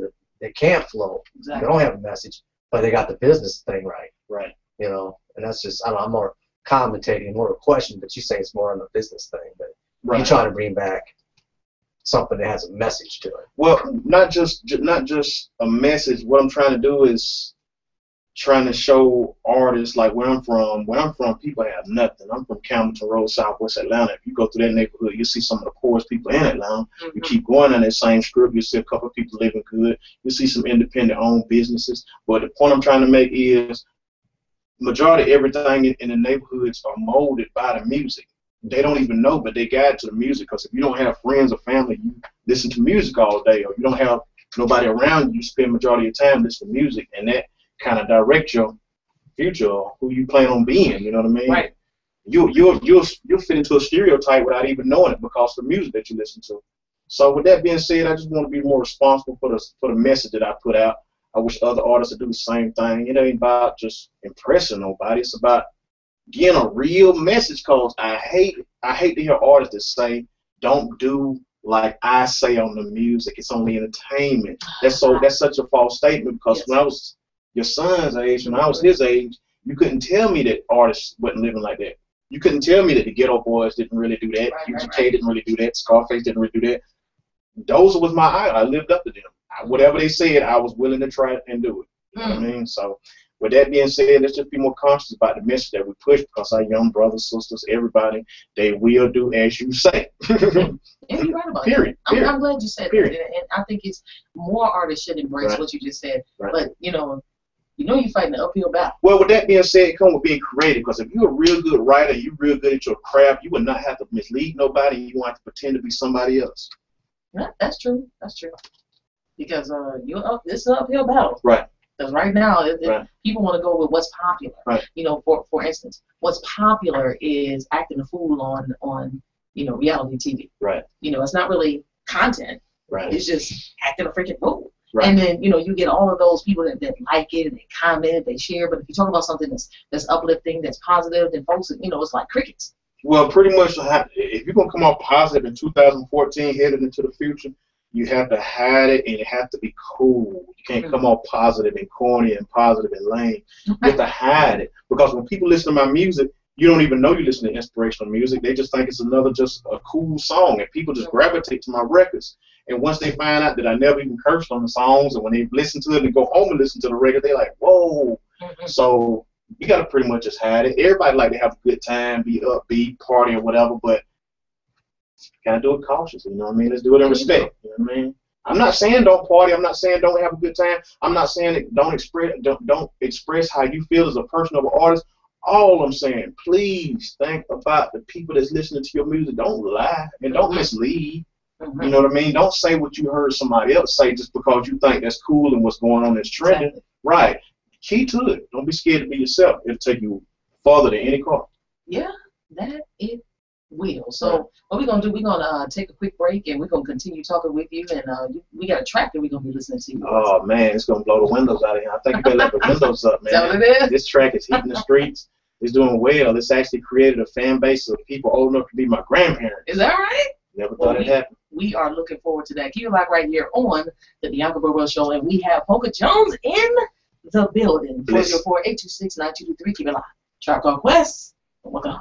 that can't flow. They don't have a message, but they got the business thing right. You know, and that's just I'm more commentating, more of a question, but you say it's more on the business thing. But you're trying to bring back something that has a message to it. Well, not just a message. What I'm trying to do is trying to show artists like where I'm from, people have nothing. I'm from Camden Road, Southwest Atlanta. If you go through that neighborhood, you see some of the poorest people in Atlanta. You keep going on that same strip, you see a couple of people living good. You see some independent-owned businesses. But the point I'm trying to make is majority of everything in the neighborhoods are molded by the music. They don't even know, but they guide to the music. Because if you don't have friends or family, you listen to music all day, or you don't have nobody around you, you spend majority of your time listening to music, and that kind of direct your future or who you plan on being. You know what I mean? You'll fit into a stereotype without even knowing it because of the music that you listen to. So with that being said, I just want to be more responsible for the message that I put out. I wish other artists would do the same thing. It ain't about just impressing nobody. It's about getting a real message. Cause I hate to hear artists that say, "Don't do like I say on the music. It's only entertainment." That's such a false statement. Because when I was your son's age, when I was his age, you couldn't tell me that artists wasn't living like that. You couldn't tell me that the Ghetto Boys didn't really do that. UGK didn't really do that. Scarface didn't really do that. Those was my idol. I lived up to them. Whatever they said, I was willing to try and do it. You know what I mean? So with that being said, let's just be more conscious about the message that we push, because our young brothers, sisters, everybody, they will do as you say. And you're right about Period. that. I'm glad you said that. And I think it's more artists should embrace what you just said. But, you're fighting an uphill battle. Well, with that being said, it comes with being creative, because if you're a real good writer, you're real good at your craft, you would not have to mislead nobody, and you won't have to pretend to be somebody else. Yeah, that's true. That's true. Because this is an uphill battle. Right. Because right now, people want to go with what's popular. Right. For instance, what's popular is acting a fool on reality TV. Right. It's not really content. Right. It's just acting a freaking fool. Right. And then you get all of those people that like it and they comment, they share. But if you talk about something that's uplifting, that's positive, then folks, it's like crickets. Well, pretty much, if you're gonna come out positive in 2014, headed into the future, you have to hide it, and it has to be cool. You can't come out positive and corny and positive and lame. You have to hide it, because when people listen to my music, you don't even know you listen to inspirational music. They just think it's just a cool song, and people just gravitate to my records. And once they find out that I never even cursed on the songs, and when they listen to it and go home and listen to the record, they're like, whoa. So you got to pretty much just hide it. Everybody like to have a good time, be upbeat, party or whatever, but you got to do it cautiously, you know what I mean? Let's do it in respect, you know what I mean? I'm not saying don't party. I'm not saying don't have a good time. I'm not saying don't express how you feel as a person or an artist. All I'm saying, please think about the people that's listening to your music. Don't lie and don't mislead. You know what I mean? Don't say what you heard somebody else say just because you think that's cool and what's going on is trending. Exactly. Right. Key to it. Don't be scared to be yourself. It'll take you farther than any car. Yeah, that it will. So what we're gonna do? We're gonna take a quick break and we're gonna continue talking with you. And we got a track that we're gonna be listening to. Oh man, it's gonna blow the windows out of here. I think you better let the windows up, man. Is that what it is? This track is hitting the streets. It's doing well. It's actually created a fan base of people old enough to be my grandparents. Is that right? Never thought it happened. We are looking forward to that. Keep it locked right here on the Bianca Burwell Show, and we have Poka Jones in the building. 404-826-9223. Keep it locked. Trap Call Quest. Welcome.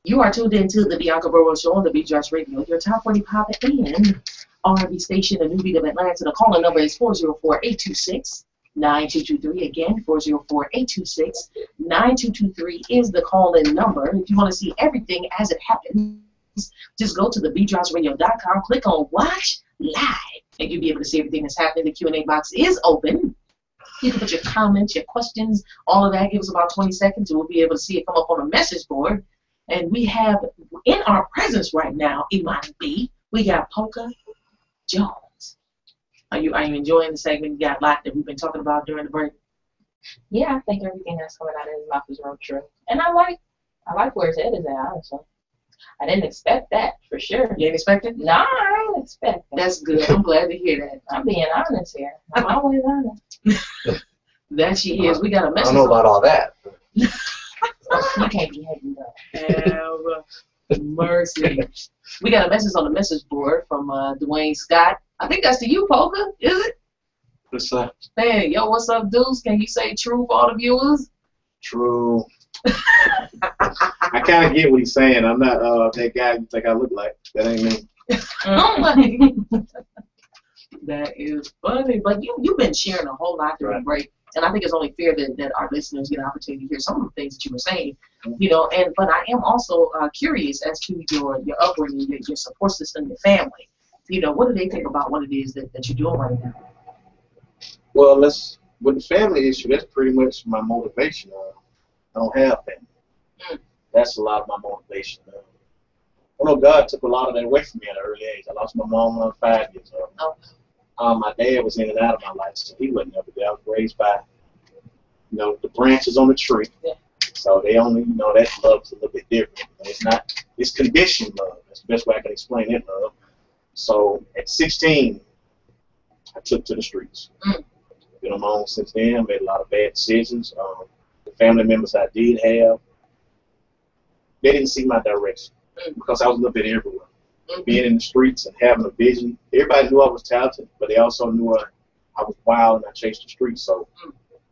You are tuned into the Bianca Burwell Show on the DonoDon, your top 40 pop and R&B station, the new beat of Atlanta. The calling number is 404-826-9223. Again, 404-826-9223 is the call-in number. If you want to see everything as it happens, just go to TheBeatDropsRadio.com, click on Watch Live, and you'll be able to see everything that's happening. The Q&A box is open. You can put your comments, your questions, all of that. Give us about 20 seconds, and we'll be able to see it come up on a message board. And we have in our presence right now, Iman B, we got Poka Jones. Are you enjoying the segment? You got a lot that we've been talking about during the break. Yeah, I think everything that's coming out of his mouth is real true. And I like where his head is at, honestly. I didn't expect that, for sure. You didn't expect it? No, I didn't expect that. That's good. I'm glad to hear that. I'm being honest here. I'm always honest. That she is. We got a message. I don't know about all that. You can't be hating though. Have mercy. We got a message on the message board from Dwayne Scott. I think that's to you, Poka, is it? What's up? Hey, yo, what's up, dudes? Can you say true for all the viewers? True. I kind of get what he's saying. I'm not that guy you think I look like. That ain't me. Oh my. That is funny. But you've been sharing a whole lot during the break. And I think it's only fair that our listeners get an opportunity to hear some of the things that you were saying, you know. But I am also curious as to your upbringing, your support system, your family. You know, what do they think about what it is that you're doing right now? Well, with the family issue, that's pretty much my motivation. I don't have family. That's a lot of my motivation. I know God took a lot of that away from me at an early age. I lost my mom when I was 5 years old. My dad was in and out of my life, so he wasn't ever there. I was raised by, the branches on the tree. Yeah. So they only, that love's a little bit different. It's conditioned love. That's the best way I can explain it, love. So at 16, I took to the streets. Been on my own since then, made a lot of bad decisions. The family members I did have, they didn't see my direction because I was a little bit everywhere. Being in the streets and having a vision, everybody knew I was talented, but they also knew I was wild and I chased the streets. So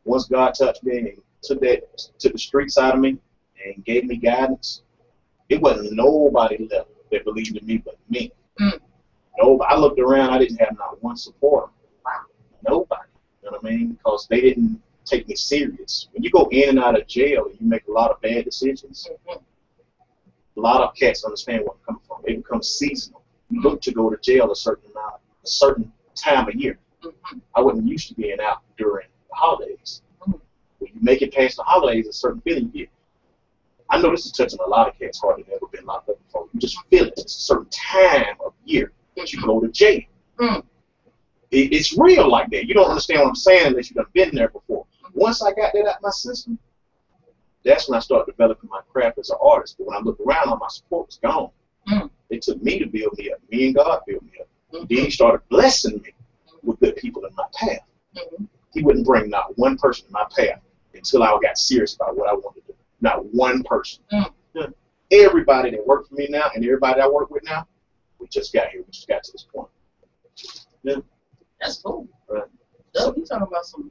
once God touched me and took the street side of me and gave me guidance, it wasn't nobody left that believed in me but me. Nobody. I looked around, I didn't have not one supporter. Nobody. You know what I mean? Because they didn't take me serious. When you go in and out of jail and you make a lot of bad decisions, a lot of cats understand where I'm coming from. It becomes seasonal. You look to go to jail a certain time of year. I wasn't used to being out during the holidays. When you make it past the holidays, a certain feeling you get. I know this is touching a lot of cats hard that never been locked up before. You just feel it. It's a certain time of year that you go to jail. It's real like that. You don't understand what I'm saying unless you've been there before. Once I got that out of my system, that's when I started developing my craft as an artist. But when I looked around, all my support was gone. It took me to build me up. Me and God built me up. Then he started blessing me with good people in my path. He wouldn't bring not one person in my path until I got serious about what I wanted to do. Not one person. Everybody that worked for me now and everybody I work with now, we just got here. We just got to this point. Yeah. That's cool. Right. So you talking about some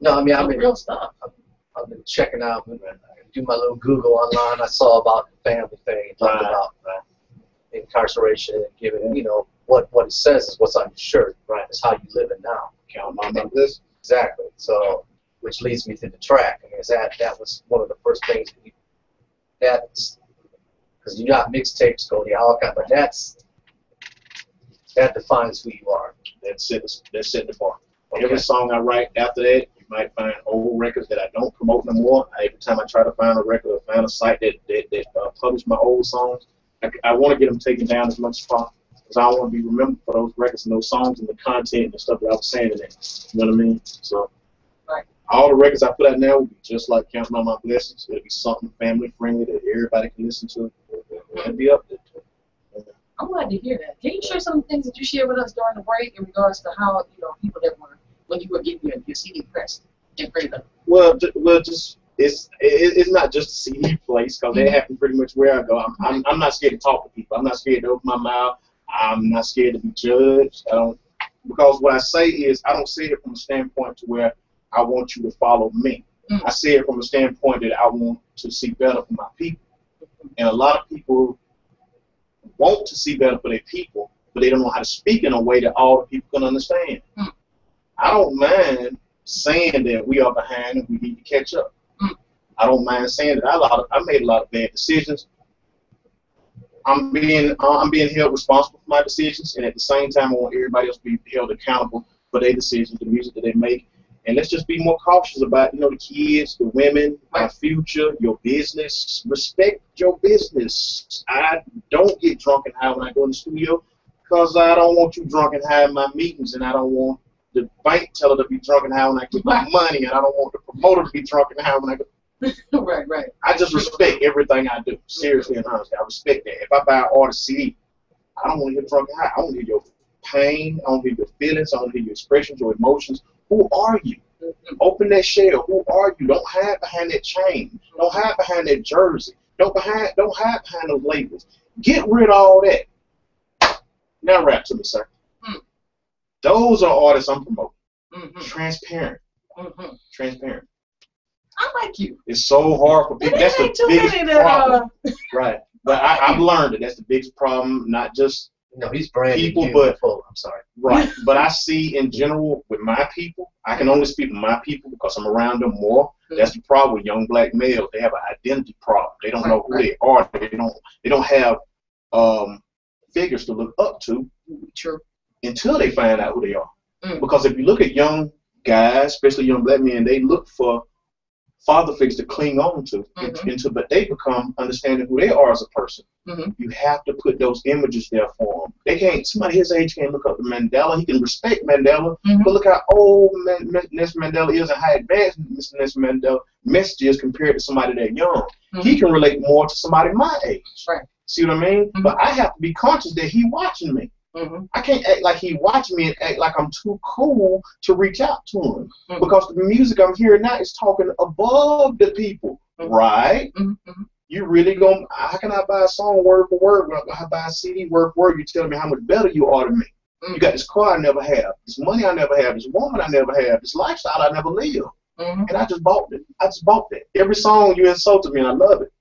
I've real stuff. I've been checking out and do my little Google online. I saw about the family thing, talked about incarceration and giving, what it says is what's on your shirt, right? It's how you live it now. Count on this. Exactly. So, which leads me to the track. I mean, that was one of the first things because you got mixtapes going, all kind, but that defines who you are. That's it. That's it. The bar. Every song I write after that, you might find old records that I don't promote no more. Every time I try to find a record or find a site that publish my old songs, I want to get them taken down as much as possible because I don't want to be remembered for those records and those songs and the content and the stuff that I was saying in it. You know what I mean? So all the records I put out now will be just like Counting on My Blessings. It'll be something family friendly that everybody can listen to and be up there. I'm glad to hear that. Can you share some of the things that you shared with us during the break in regards to how, people that were, when you were getting your CD pressed and printed up? Well, just it's not just a CD place because they happen pretty much where I go. I'm not scared to talk to people. I'm not scared to open my mouth. I'm not scared to be judged. Because what I say is I don't say it from a standpoint to where I want you to follow me. I say it from a standpoint that I want to see better for my people. And a lot of people want to see better for their people, but they don't know how to speak in a way that all the people can understand. I don't mind saying that we are behind and we need to catch up. I don't mind saying that I made a lot of bad decisions. I'm being held responsible for my decisions, and at the same time, I want everybody else to be held accountable for their decisions, the music that they make. And let's just be more cautious about, the kids, the women, our future, your business. Respect your business. I don't get drunk and high when I go in the studio because I don't want you drunk and high in my meetings, and I don't want the bank teller to be drunk and high when I get my money, and I don't want the promoter to be drunk and high when I go. Right. I just respect everything I do, seriously and honestly. I respect that. If I buy an artist CD, I don't want to hear drunk and high. I want to hear your pain. I want to hear your feelings. I want to hear your expressions, your emotions. Who are you? Open that shell. Who are you? Don't hide behind that chain. Don't hide behind that jersey. Don't hide behind those labels. Get rid of all that. Now rap to me, sir. Those are artists I'm promoting. Transparent. Transparent. I like you. It's so hard for people. That's the biggest problem. Right. But I've learned that that's the biggest problem, not just he's branding people, you. but I'm sorry. Right. But I see in general with my people, I can only speak with my people because I'm around them more. That's the problem with young black males. They have an identity problem. They don't know who they are. They don't have figures to look up to until they find out who they are. Because if you look at young guys, especially young black men, they look for father figures to cling on to, but they become understanding who they are as a person. You have to put those images there for them. They can't. Somebody his age can't look up to Mandela. He can respect Mandela, but look how old Nelson Mandela is and how advanced Mr. Nelson Mandela message is compared to somebody that young. He can relate more to somebody my age. Right. See what I mean? But I have to be conscious that he watching me. I can't act like he watching me and act like I'm too cool to reach out to him because the music I'm hearing now is talking above the people, right? You really gonna? How can I buy a song word for word when I buy a CD word for word? You telling me how much better you are than me. You got this car I never have, this money I never have, this woman I never have, this lifestyle I never live, and I just bought it. I just bought that. Every song you insulted me and I love it.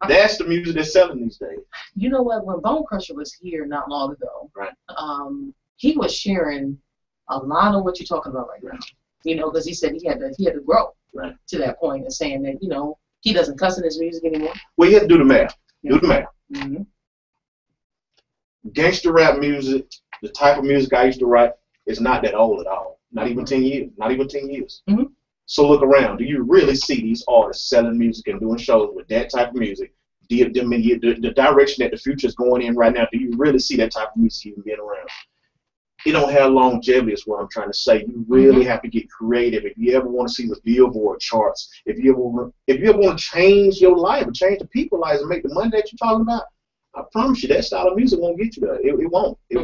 That's the music that's selling these days. You know what? When Bone Crusher was here not long ago, he was sharing a lot of what you're talking about right now. Because he said he had to grow to that point and saying that he doesn't cuss in his music anymore. Well, you have to do the math. Do the math. Gangster rap music, the type of music I used to write, is not that old at all. Not even 10 years. Not even 10 years. So look around. Do you really see these artists selling music and doing shows with that type of music? The direction that the future is going in right now, do you really see that type of music even being around? It don't have longevity is what I'm trying to say. You really have to get creative. If you ever want to see the Billboard charts, if you ever want to change your life or change the people's lives and make the money that you're talking about, I promise you that style of music won't get you there. It won't. It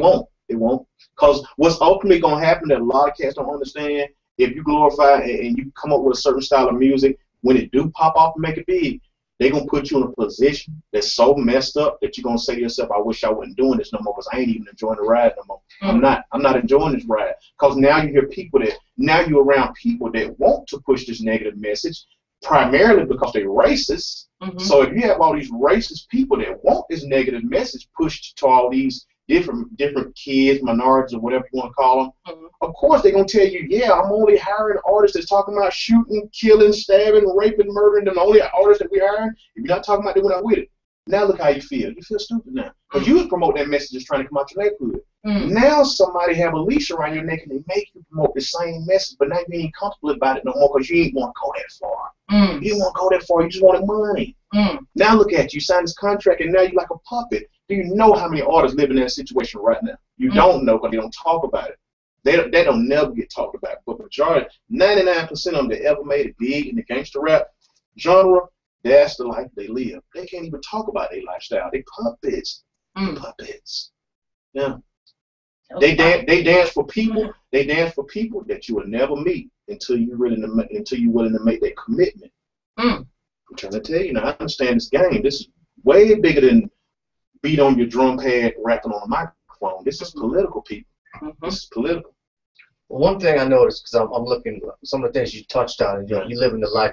won't. Because what's ultimately going to happen that a lot of cats don't understand, if you glorify and you come up with a certain style of music, when it do pop off and make it big, they're going to put you in a position that's so messed up that you're going to say to yourself, I wish I wasn't doing this no more because I ain't even enjoying the ride no more. I'm not enjoying this ride. Because now you hear you're around people that want to push this negative message, primarily because they're racist. So if you have all these racist people that want this negative message pushed to all these different kids, minorities, or whatever you want to call them, of course they're going to tell you, yeah, I'm only hiring artists that's talking about shooting, killing, stabbing, raping, murdering, and the only artists that we're hiring, if you're not talking about it, we're not with it. Now look how you feel. You feel stupid now. Because you was promoting that message just trying to come out your neighborhood. Now somebody have a leash around your neck and they make you promote the same message, but now you ain't comfortable about it no more because you ain't want to go that far. You didn't want to go that far. You just wanted money. Now look at you. You signed this contract and now you're like a puppet. Do you know how many artists live in that situation right now? You don't know because they don't talk about it. They don't never get talked about. But majority, 99% of them that ever made it big in the gangster rap genre, that's the life they live. They can't even talk about their lifestyle. They puppets. Puppets. Yeah. They dance for people. They dance for people that you will never meet until you're willing to make that commitment. I'm trying to tell you now. I understand this game. This is way bigger than beat on your drum pad, rapping on a microphone. This is political, people. This is political. Well, one thing I noticed, because I'm looking at some of the things you touched on, and you're living the life,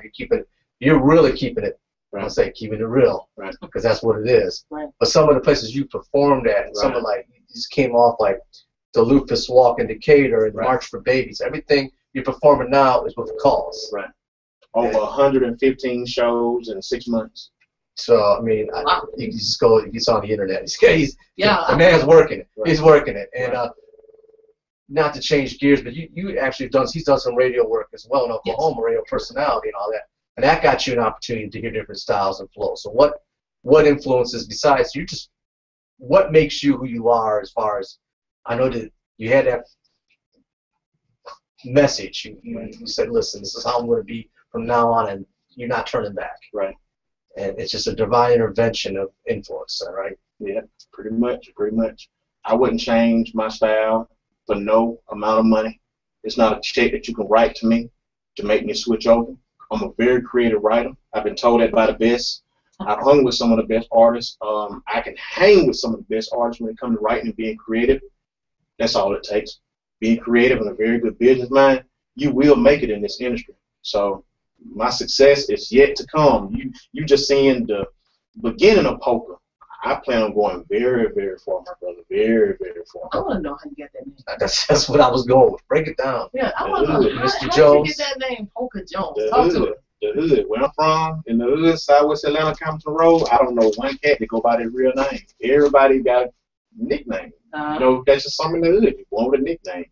you're really keeping it Right. I'll say keeping it real, Right. Because that's what it is. Right. But some of the places you performed at, and some of like you just came off like the Lupus Walk in Decatur and the March for Babies. Everything you're performing now is with calls. Right. Over 115 shows in 6 months. So I mean, you just go. It's on the internet. The man's working it. Right. He's working it, and not to change gears, but you actually he's done some radio work as well in Oklahoma, radio personality and all that, and that got you an opportunity to hear different styles and flows. So what influences besides what makes you who you are? As far as I know that you had that message. You said, listen, this is how I'm going to be from now on, and you're not turning back. Right. And it's just a divine intervention of influence, all right? Yeah, pretty much. I wouldn't change my style for no amount of money. It's not a check that you can write to me to make me switch over. I'm a very creative writer. I've been told that by the best. I've hung with some of the best artists. I can hang with some of the best artists when it comes to writing and being creative. That's all it takes. Being creative and a very good business mind, you will make it in this industry. So my success is yet to come. You just seeing the beginning of Poka. I plan on going very, very far, my brother. Very, very far. I want to know how you get that name. That's what I was going with. Break it down. Yeah, I want to know Mr. how Jones. did you get that name, Poka Jones? The Talk hood, to it. the hood. Where I'm from, in the hood, Southwest Atlanta, Compton Road, I don't know one cat that go by their real name. Everybody got a nickname. You know, that's just something in the hood. You go with a nickname.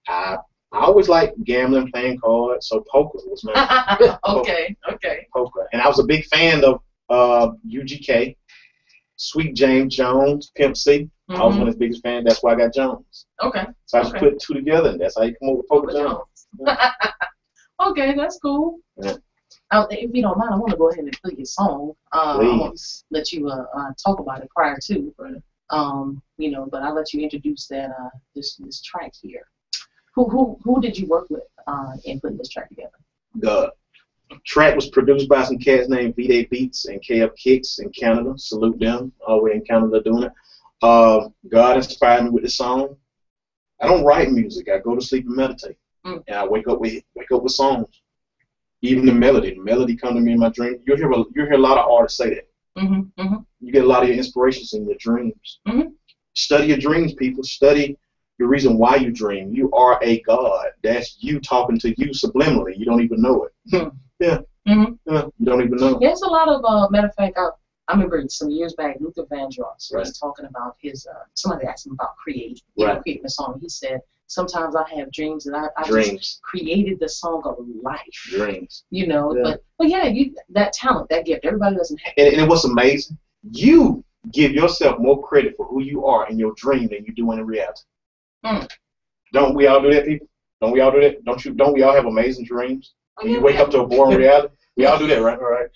I always liked gambling, playing cards, so Poka was my Okay. Poka. And I was a big fan of UGK, Sweet James Jones, Pimp C. I was one of his biggest fans. That's why I got Jones. Okay. So I just put two together, and that's how you come up with Poka Jones. Okay, that's cool. Yeah. If you don't mind, I want to go ahead and play your song. I want to Please. let you talk about it prior to. But I'll let you introduce that this track here. Who did you work with in putting this track together? The track was produced by some cats named V-Day Beats and KF Kicks in Canada. Salute them, all the way in Canada doing it. God inspired me with the song. I don't write music. I go to sleep and meditate, and I wake up with songs. Even the melody come to me in my dream. You hear a lot of artists say that. You get a lot of your inspirations in your dreams. Study your dreams, people. Study the reason why you dream. You are a god. That's you talking to you subliminally. You don't even know it. Yeah. You don't even know. There's a lot of matter of fact. I remember some years back, Luther Vandross was talking about his. Somebody asked him about creating a song. He said, "Sometimes I have dreams, and I just created the song of life." Dreams. But that talent, that gift, everybody doesn't have. And what's amazing, you give yourself more credit for who you are in your dream than you do in reality. Don't we all do that, people? Don't we all do that? Don't we all have amazing dreams? When you wake up to a boring reality, we all do that, right? All right.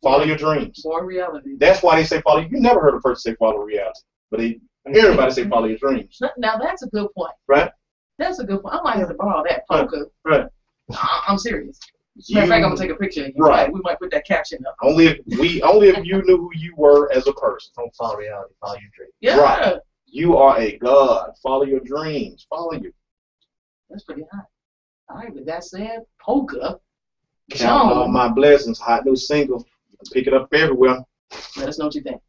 Follow your dreams. Boring reality. That's why they say follow. You never heard a person say follow reality, but everybody say follow your dreams. Now that's a good point. Right. That's a good point. I might have to borrow that, Poka. Right. I'm serious. Matter of fact, I'm gonna take a picture of you. Right. We might put that caption up. Only if you knew who you were as a person. Don't follow reality. Follow your dream. Yeah. Right. You are a god. Follow your dreams. Follow you. That's pretty hot. All right, with that said, Poka. Count all my blessings. Hot new single. Pick it up everywhere. Let us know what you think.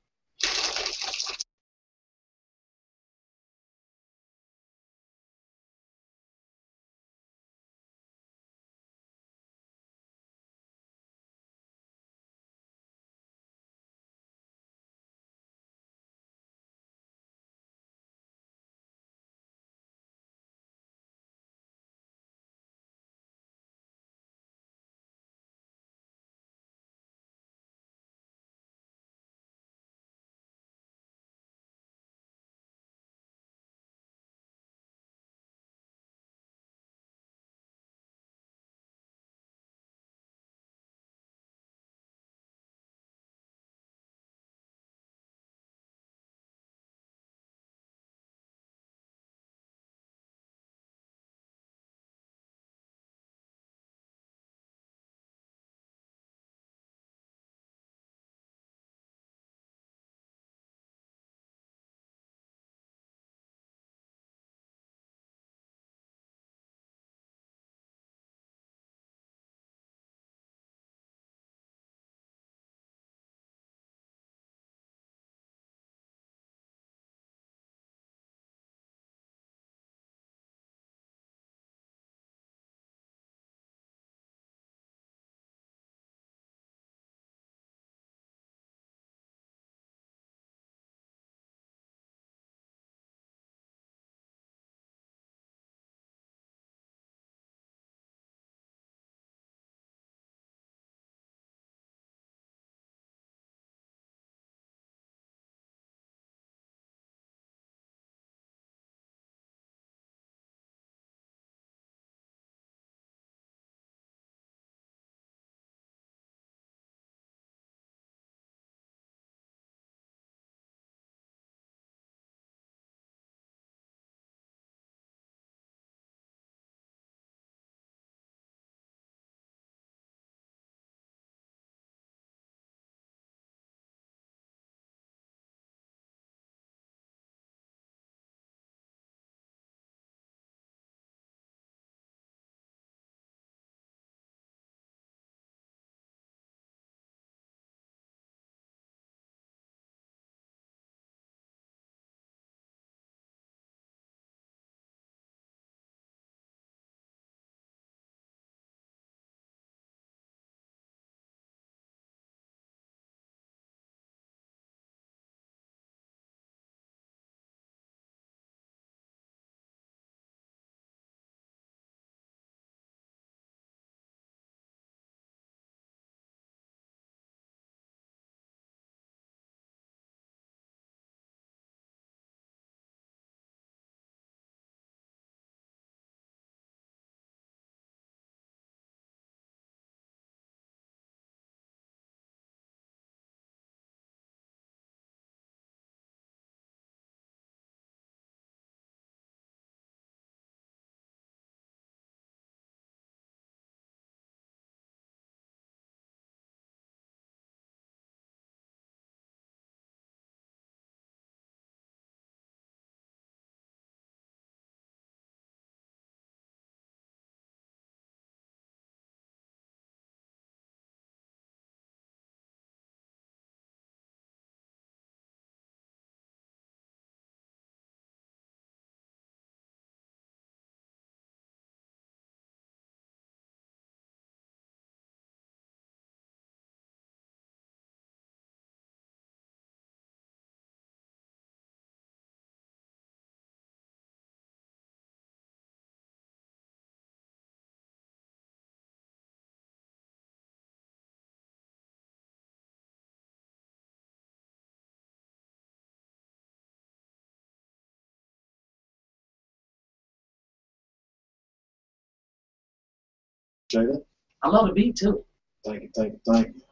Appreciate it. I love the beat too. Thank you, thank you, thank you.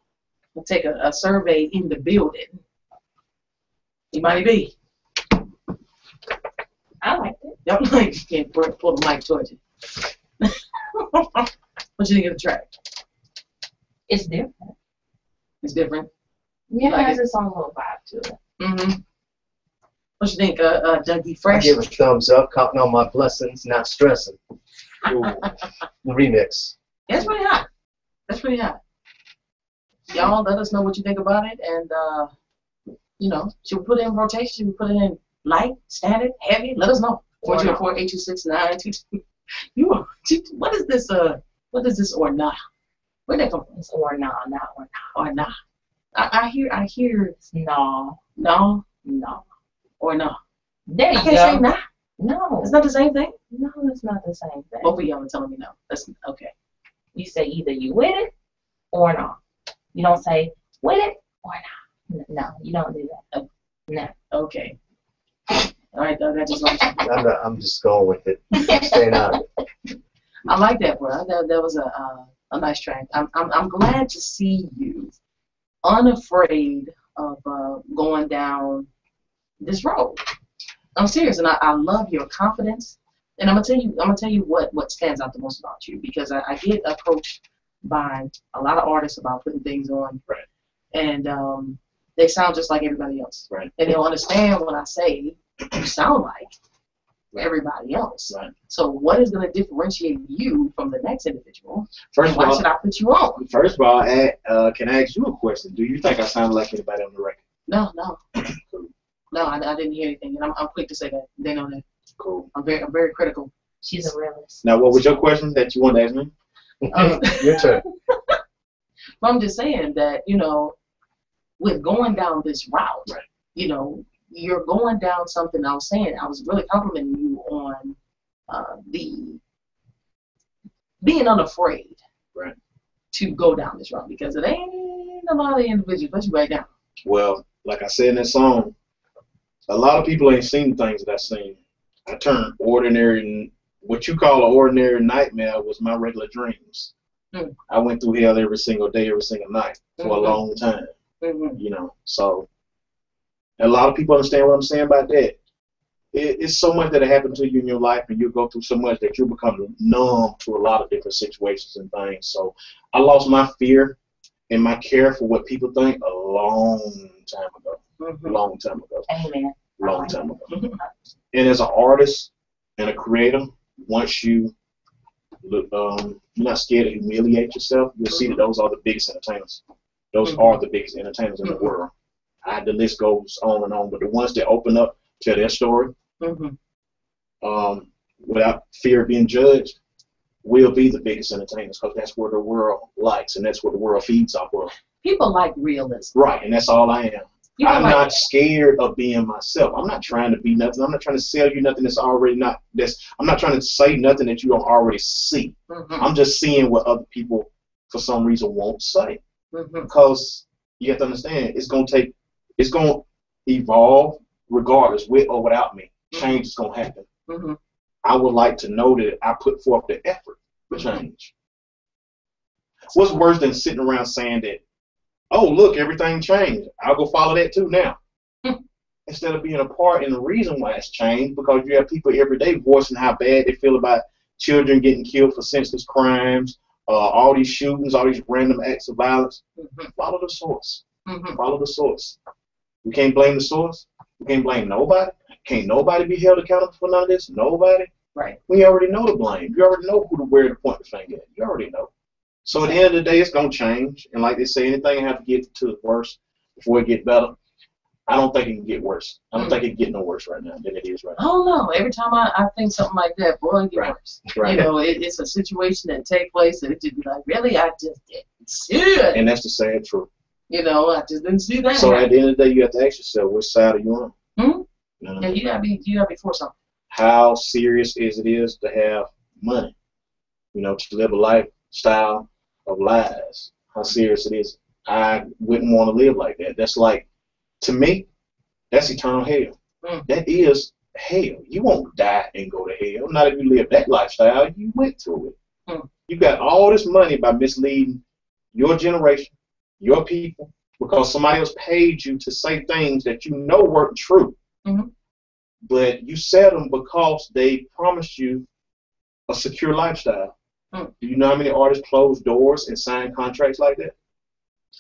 We'll take a survey in the building. Anybody be? I like it. Y'all like you can't pull the mic towards you. What you think of the track? It's different. It's different. Yeah, Like it has it? its own little vibe to it. Mm-hmm. What you think, Dougie I Fresh? give a thumbs up, counting on my blessings, not stressing. Remix. That's pretty hot. That's pretty hot. Y'all let us know what you think about it, and you know, should we put it in rotation? Should we put it in light, standard, heavy? Let us know. 404-826-922. What is this? What is this or not? Where'd that come from? It's or nah, not or nah. Or not? I hear It's no, no no. or no. There I you can't go. say nah. No, It's not the same thing. no, it's not the same thing. Both of y'all are telling me no. That's okay. You say either you with it or no. You don't say with it or not. No, you don't do that. No. Okay. All right, Doug. I just I'm just going with it. Staying out of it. I like that, bro. That was a nice track. I'm glad to see you unafraid of going down this road. I'm serious, and I love your confidence. And I'm gonna tell you what stands out the most about you, because I get approached by a lot of artists about putting things on, Right. and they sound just like everybody else, Right. and they'll understand when I say you sound like everybody else. Right. So what is going to differentiate you from the next individual? First of Why all, should I put you on? can I ask you a question? Do you think I sound like anybody on the record? No, I didn't hear anything, and I'm quick to say that. They know that. Cool. I'm very critical. She's a realist. Now, what was your question that you wanted to ask me? Your turn. But I'm just saying that, you know, with going down this route, Right. you know, you're going down something. I was saying, I was really complimenting you on the being unafraid, Right. to go down this route, because it ain't a lot of individuals, especially right now. Well, like I said in that song, a lot of people ain't seen the things that I've seen. I turned ordinary, what you call an ordinary nightmare was my regular dreams. Mm. I went through hell every single day, every single night for a long time, Mm-hmm. you know. So a lot of people understand what I'm saying about that. It's so much that happened to you in your life, and you go through so much that you become numb to a lot of different situations and things. So I lost my fear and my care for what people think a long time ago. Mm-hmm. Long time ago. Amen. Long time ago. And as an artist and a creator, once you look, you're not scared to humiliate yourself, you'll see that those are the biggest entertainers. Those are the biggest entertainers in the world. The list goes on and on, but the ones that open up, tell their story, without fear of being judged, will be the biggest entertainers, because that's where the world likes, and that's what the world feeds off of. People like realism. Right, and that's all I am. People I'm like not scared of being myself. I'm not trying to be nothing. I'm not trying to sell you nothing that's already not. I'm not trying to say nothing that you don't already see. I'm just seeing what other people, for some reason, won't say. Because you have to understand, it's going to evolve regardless, with or without me. Change is going to happen. I would like to know that I put forth the effort for change. What's worse than sitting around saying that, oh, look, everything changed. I'll go follow that too now. Instead of being a part in the reason why it's changed, because you have people every day voicing how bad they feel about children getting killed for senseless crimes, all these shootings, all these random acts of violence. Follow the source. Follow the source. We can't blame the source. We can't blame nobody. Can't nobody be held accountable for none of this? Nobody. Right. We already know the blame. You already know where to point the finger at. You already know. So at the end of the day, it's going to change. And like they say, anything have to get to the worst before it get better. I don't think it can get worse. I don't think it can get no worse right now than it is right now. I don't know. Every time I think something like that, boy, it gets worse. Right. You know, it's a situation that take place, and it just be like, really, I just didn't see it. And that's the sad truth. You know, I just didn't see that. So at the end of the day, you have to ask yourself, which side are you on? Yeah, you gotta be for something. How serious is to have money? You know, to live a lifestyle of lies. How serious it is. I wouldn't want to live like that. That's like, to me, that's eternal hell. That is hell. You won't die and go to hell. Not if you live that lifestyle. You went through it. You got all this money by misleading your generation, your people, because somebody else paid you to say things that you know weren't true. Mm-hmm. But you said them because they promised you a secure lifestyle. Mm. Do you know how many artists close doors and sign contracts like that?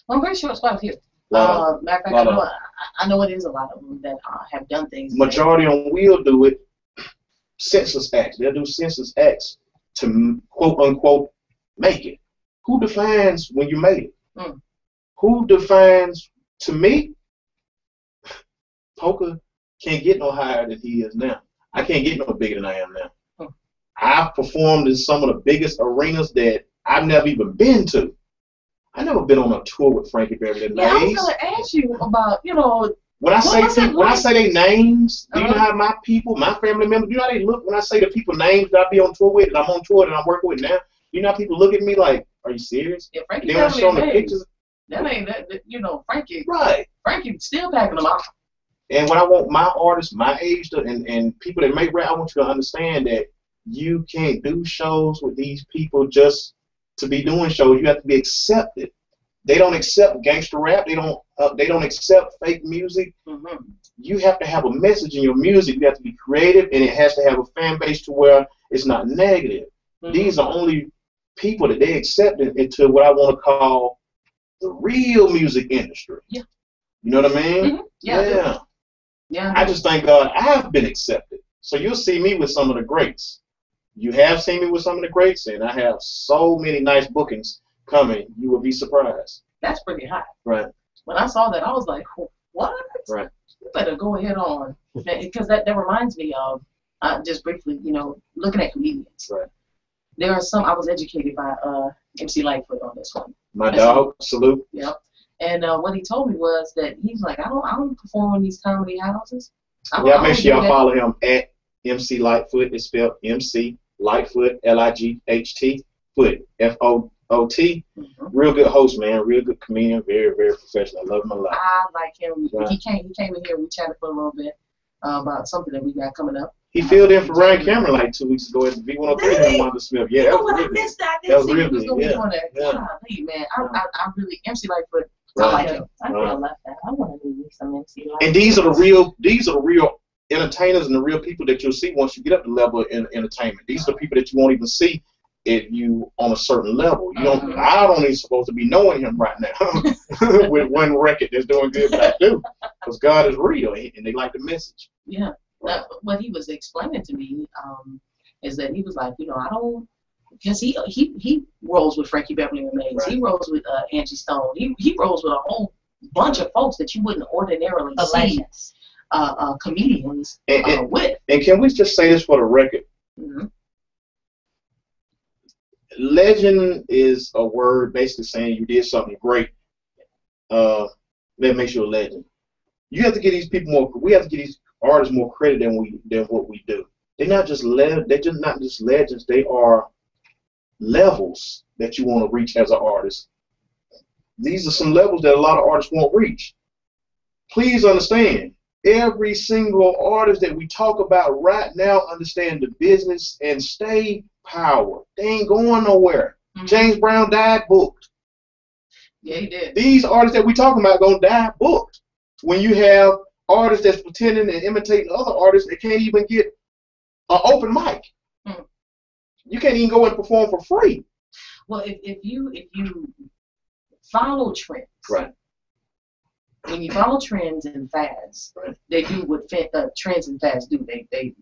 Well, I'm pretty sure it's quite a few. Matter of fact, I know it is a lot of them that have done things. Majority of them will do it. Census acts. They'll do census acts to quote unquote make it. Who defines when you made it? Mm. Who defines? To me, Poka can't get no higher than he is now. I can't get no bigger than I am now. Mm. I've performed in some of the biggest arenas that I've never even been to. I never been on a tour with Frankie Beverly and Yeah, I was Maze. gonna ask you about, you know. When I say their names, do you know Uh-huh. how my people, my family members, do you know how they look when I say the people names that I be on tour with, that I'm on tour that I'm working with now? You know how people look at me like, are you serious? Yeah, Frankie They don't Beverly show and the Maze. pictures. That ain't that. You know, Frankie. Right. Frankie still packing them out. And when I want my artists, my age, and people that make rap, I want you to understand that you can't do shows with these people just to be doing shows. You have to be accepted. They don't accept gangster rap. They don't accept fake music. Mm-hmm. You have to have a message in your music. You have to be creative, and it has to have a fan base to where it's not negative. Mm-hmm. These are only people that they accept into what I want to call the real music industry. Yeah. You know what I mean? Mm-hmm. Yeah. Yeah. I just thank God I've been accepted. So you'll see me with some of the greats. You have seen me with some of the greats, and I have so many nice bookings coming. You will be surprised. That's pretty hot. Right. When I saw that, I was like, what? Right. You better go ahead on. Because that reminds me of, just briefly, you know, looking at comedians. Right. There are some, I was educated by MC Lightfoot on this one. My dog, salute. Yep. And what he told me was that he's like, I don't perform in these comedy houses. Make sure y'all follow him at MC Lightfoot. It's spelled MC Lightfoot, Light, Foot, F-O-O-T. Mm-hmm. Real good host, man. Real good comedian. Very, very professional. I love him a lot. I like him. Right. He came in here. We chatted for a little bit about something that we got coming up. He filled in for Ryan Cameron like 2 weeks ago at the V103 Really? in Wanda Smith. Yeah, You that know was what? I really missed that. I That was didn't see he was really going to good. be on that. Yeah. Golly, man. I really, MC Lightfoot, Right. I like him. I feel left out. I want to meet some MC Light. And these are the real entertainers and the real people that you'll see once you get up the level in entertainment. These are the people that you won't even see if you on a certain level. You don't. Mhm. I don't even supposed to be knowing him right now with one record that's doing good, but I do, because God is real and they like the message. Yeah. What he was explaining to me is that he was like, you know, I don't, because he rolls with Frankie Beverly and Maze. Right. He rolls with Angie Stone. He rolls with a whole bunch of folks that you wouldn't ordinarily The see legends. comedians with. And can we just say this for the record? Mm-hmm. Legend is a word basically saying you did something great. That makes you a legend. You have to give these people more. We have to give these artists more credit than what we do. They're not just They're just not just legends. They are levels that you want to reach as an artist. These are some levels that a lot of artists won't reach. Please understand. Every single artist that we talk about right now understand the business and stay power. They ain't going nowhere. Mm-hmm. James Brown died booked. Yeah, he did. These artists that we talking about gonna die booked. When you have artists that's pretending and imitating other artists that can't even get an open mic. Mm. You can't even go and perform for free. Well, if you follow trends, Right. when you follow trends and fads, Right. they do what trends and fads do. They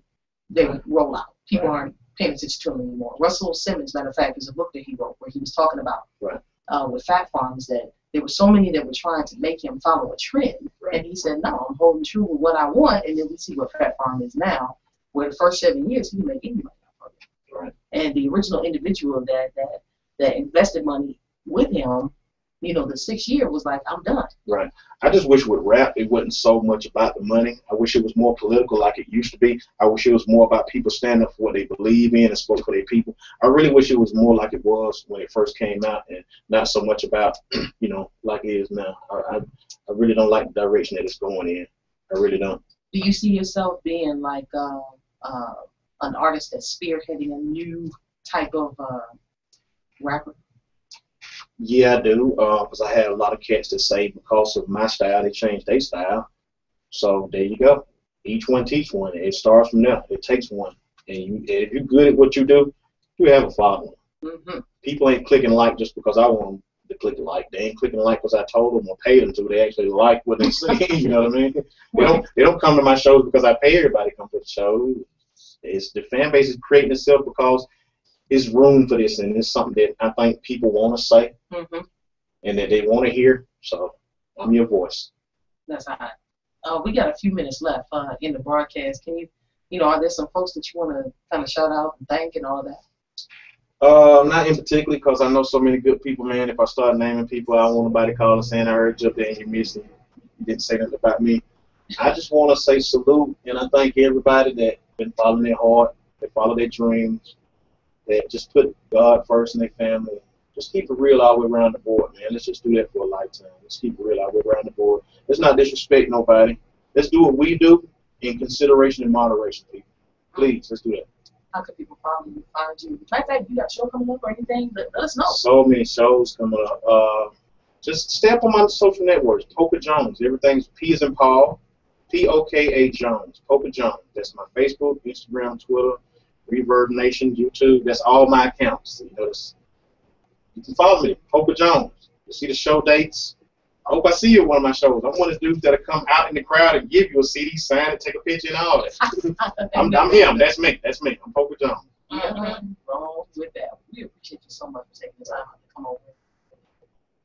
roll out. People aren't paying attention to them anymore. Russell Simmons, matter of fact, is a book that he wrote where he was talking about with Fat Farms that there were so many that were trying to make him follow a trend. Right. And he said, no, I'm holding true with what I want. And then we see what Fat Farm is now, where the first 7 years he didn't make any money off of it. Right. And the original individual that invested money with him, you know, the 6th year was like, I'm done. Right. I just wish with rap it wasn't so much about the money. I wish it was more political like it used to be. I wish it was more about people standing up for what they believe in and spoke for their people. I really wish it was more like it was when it first came out and not so much about, you know, like it is now. I really don't like the direction that it's going in. I really don't. Do you see yourself being like an artist that's spearheading a new type of rapper? Yeah, I do. Because I have a lot of cats that say because of my style, they changed their style. So there you go. Each one teach one. It starts from there. It takes one. And if you're good at what you do, you have a following. Mm-hmm. People ain't clicking like just because I want them to click like. They ain't clicking like because I told them or paid them to. They actually like what they see. You know what I mean? They don't come to my shows because I pay everybody to come to the show. It's the fan base is creating itself because there's room for this, and it's something that I think people want to say and that they want to hear. So I'm your voice. That's hot. We got a few minutes left in the broadcast. Can you, are there some folks that you want to kind of shout out and thank and all that? Not in particular, because I know so many good people, man. If I start naming people, I don't want nobody calling saying I heard you up there and you missed it. You didn't say nothing about me. I just want to say salute, and I thank everybody that been following their heart, that follow their dreams, that just put God first in their family. Just keep it real all the way around the board, man. Let's just do that for a lifetime. Let's keep it real all the way around the board. Let's not disrespect nobody. Let's do what we do in consideration and moderation, people. Please, let's do that. How can people follow you, find you? Matter of fact, you got a show coming up or anything? Let us know. So many shows coming up. Just stay up on my social networks. Poka Jones. Everything's P as in Paul. P-O-K-A Jones. Poka Jones. That's my Facebook, Instagram, Twitter, Reverb Nation, YouTube. That's all my accounts. You can follow me, Poka Jones. You see the show dates. I hope I see you at one of my shows. I'm one of the dudes that'll come out in the crowd and give you a CD, sign it, take a picture, and all that. I'm him. That's me. That's me. I'm Poka Jones. Wrong with that. We appreciate you so much for taking the time to come over and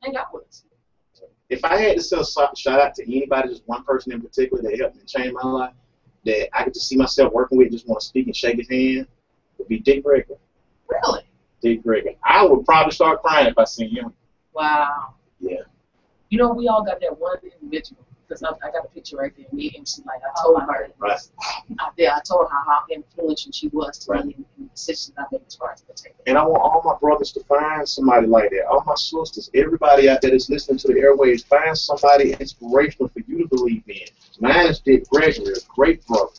hang out with us. If I had to send a shout out to anybody, just one person in particular that helped me change my life, that I could just see myself working with, just want to speak and shake his hand, would be Dick Gregory. Really? Dick Gregory. I would probably start crying if I seen him. Wow. Yeah. You know, we all got that one individual, because I got a picture right there, me and she, like, I told her, right. I told her how influential she was to me in the decisions I made as far as the take. And I want all my brothers to find somebody like that. All my sisters, everybody out there that's listening to the airwaves, find somebody inspirational for you to believe in. Mine is Dick Gregory, a great brother.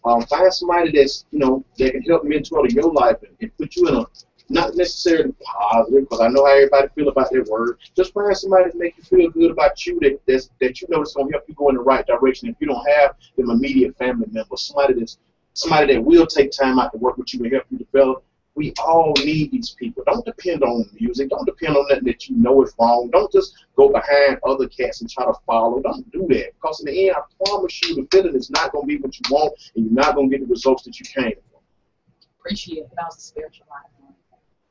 Find somebody that's, that can help mentor your life and put you in a, not necessarily positive, because I know how everybody feel about their word. Just find somebody to make you feel good about you that is going to help you go in the right direction. If you don't have them immediate family members, somebody that will take time out to work with you and help you develop. We all need these people. Don't depend on music. Don't depend on nothing that you know is wrong. Don't just go behind other cats and try to follow. Don't do that, because in the end, I promise you, the feeling is not going to be what you want, and you're not going to get the results that you came for. Appreciate it. That was a spiritual life.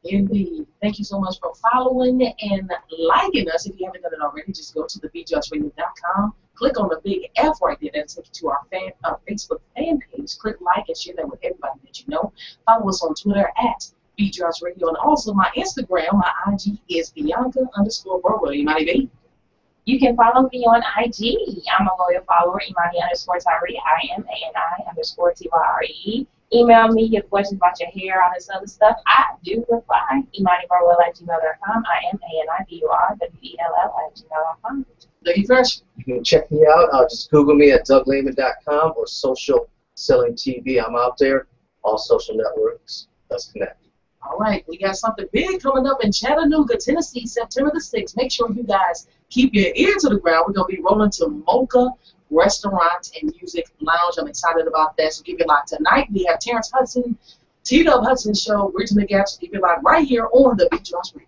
Indeed. Thank you so much for following and liking us. If you haven't done it already, just go to TheBeatDropsRadio.com. Click on the big F right there. That'll take you to our Facebook fan page. Click like and share that with everybody that you know. Follow us on Twitter at BeatDropsRadio. And also my Instagram, my IG is Bianca_Burwell. Imani B. You can follow me on IG. I'm a loyal follower, Imani_Tyree, IMANI_TYRE. Email me your questions about your hair, all this other stuff. I do reply. ImaniBurwell@gmail.com. IMANIBURWELL@gmail.com. Dougie Fresh. You can check me out. Just Google me at DougLehman.com or Social Selling TV. I'm out there. All social networks. Let's connect. All right, we got something big coming up in Chattanooga, Tennessee, September the 6th. Make sure you guys keep your ear to the ground. We're going to be rolling to Mocha Restaurant and Music Lounge. I'm excited about that. So keep it locked. Tonight we have Terrence Hudson, T-Dub Hudson Show, Bridging the Gaps. Keep it locked right here on the Beat Drops Radio.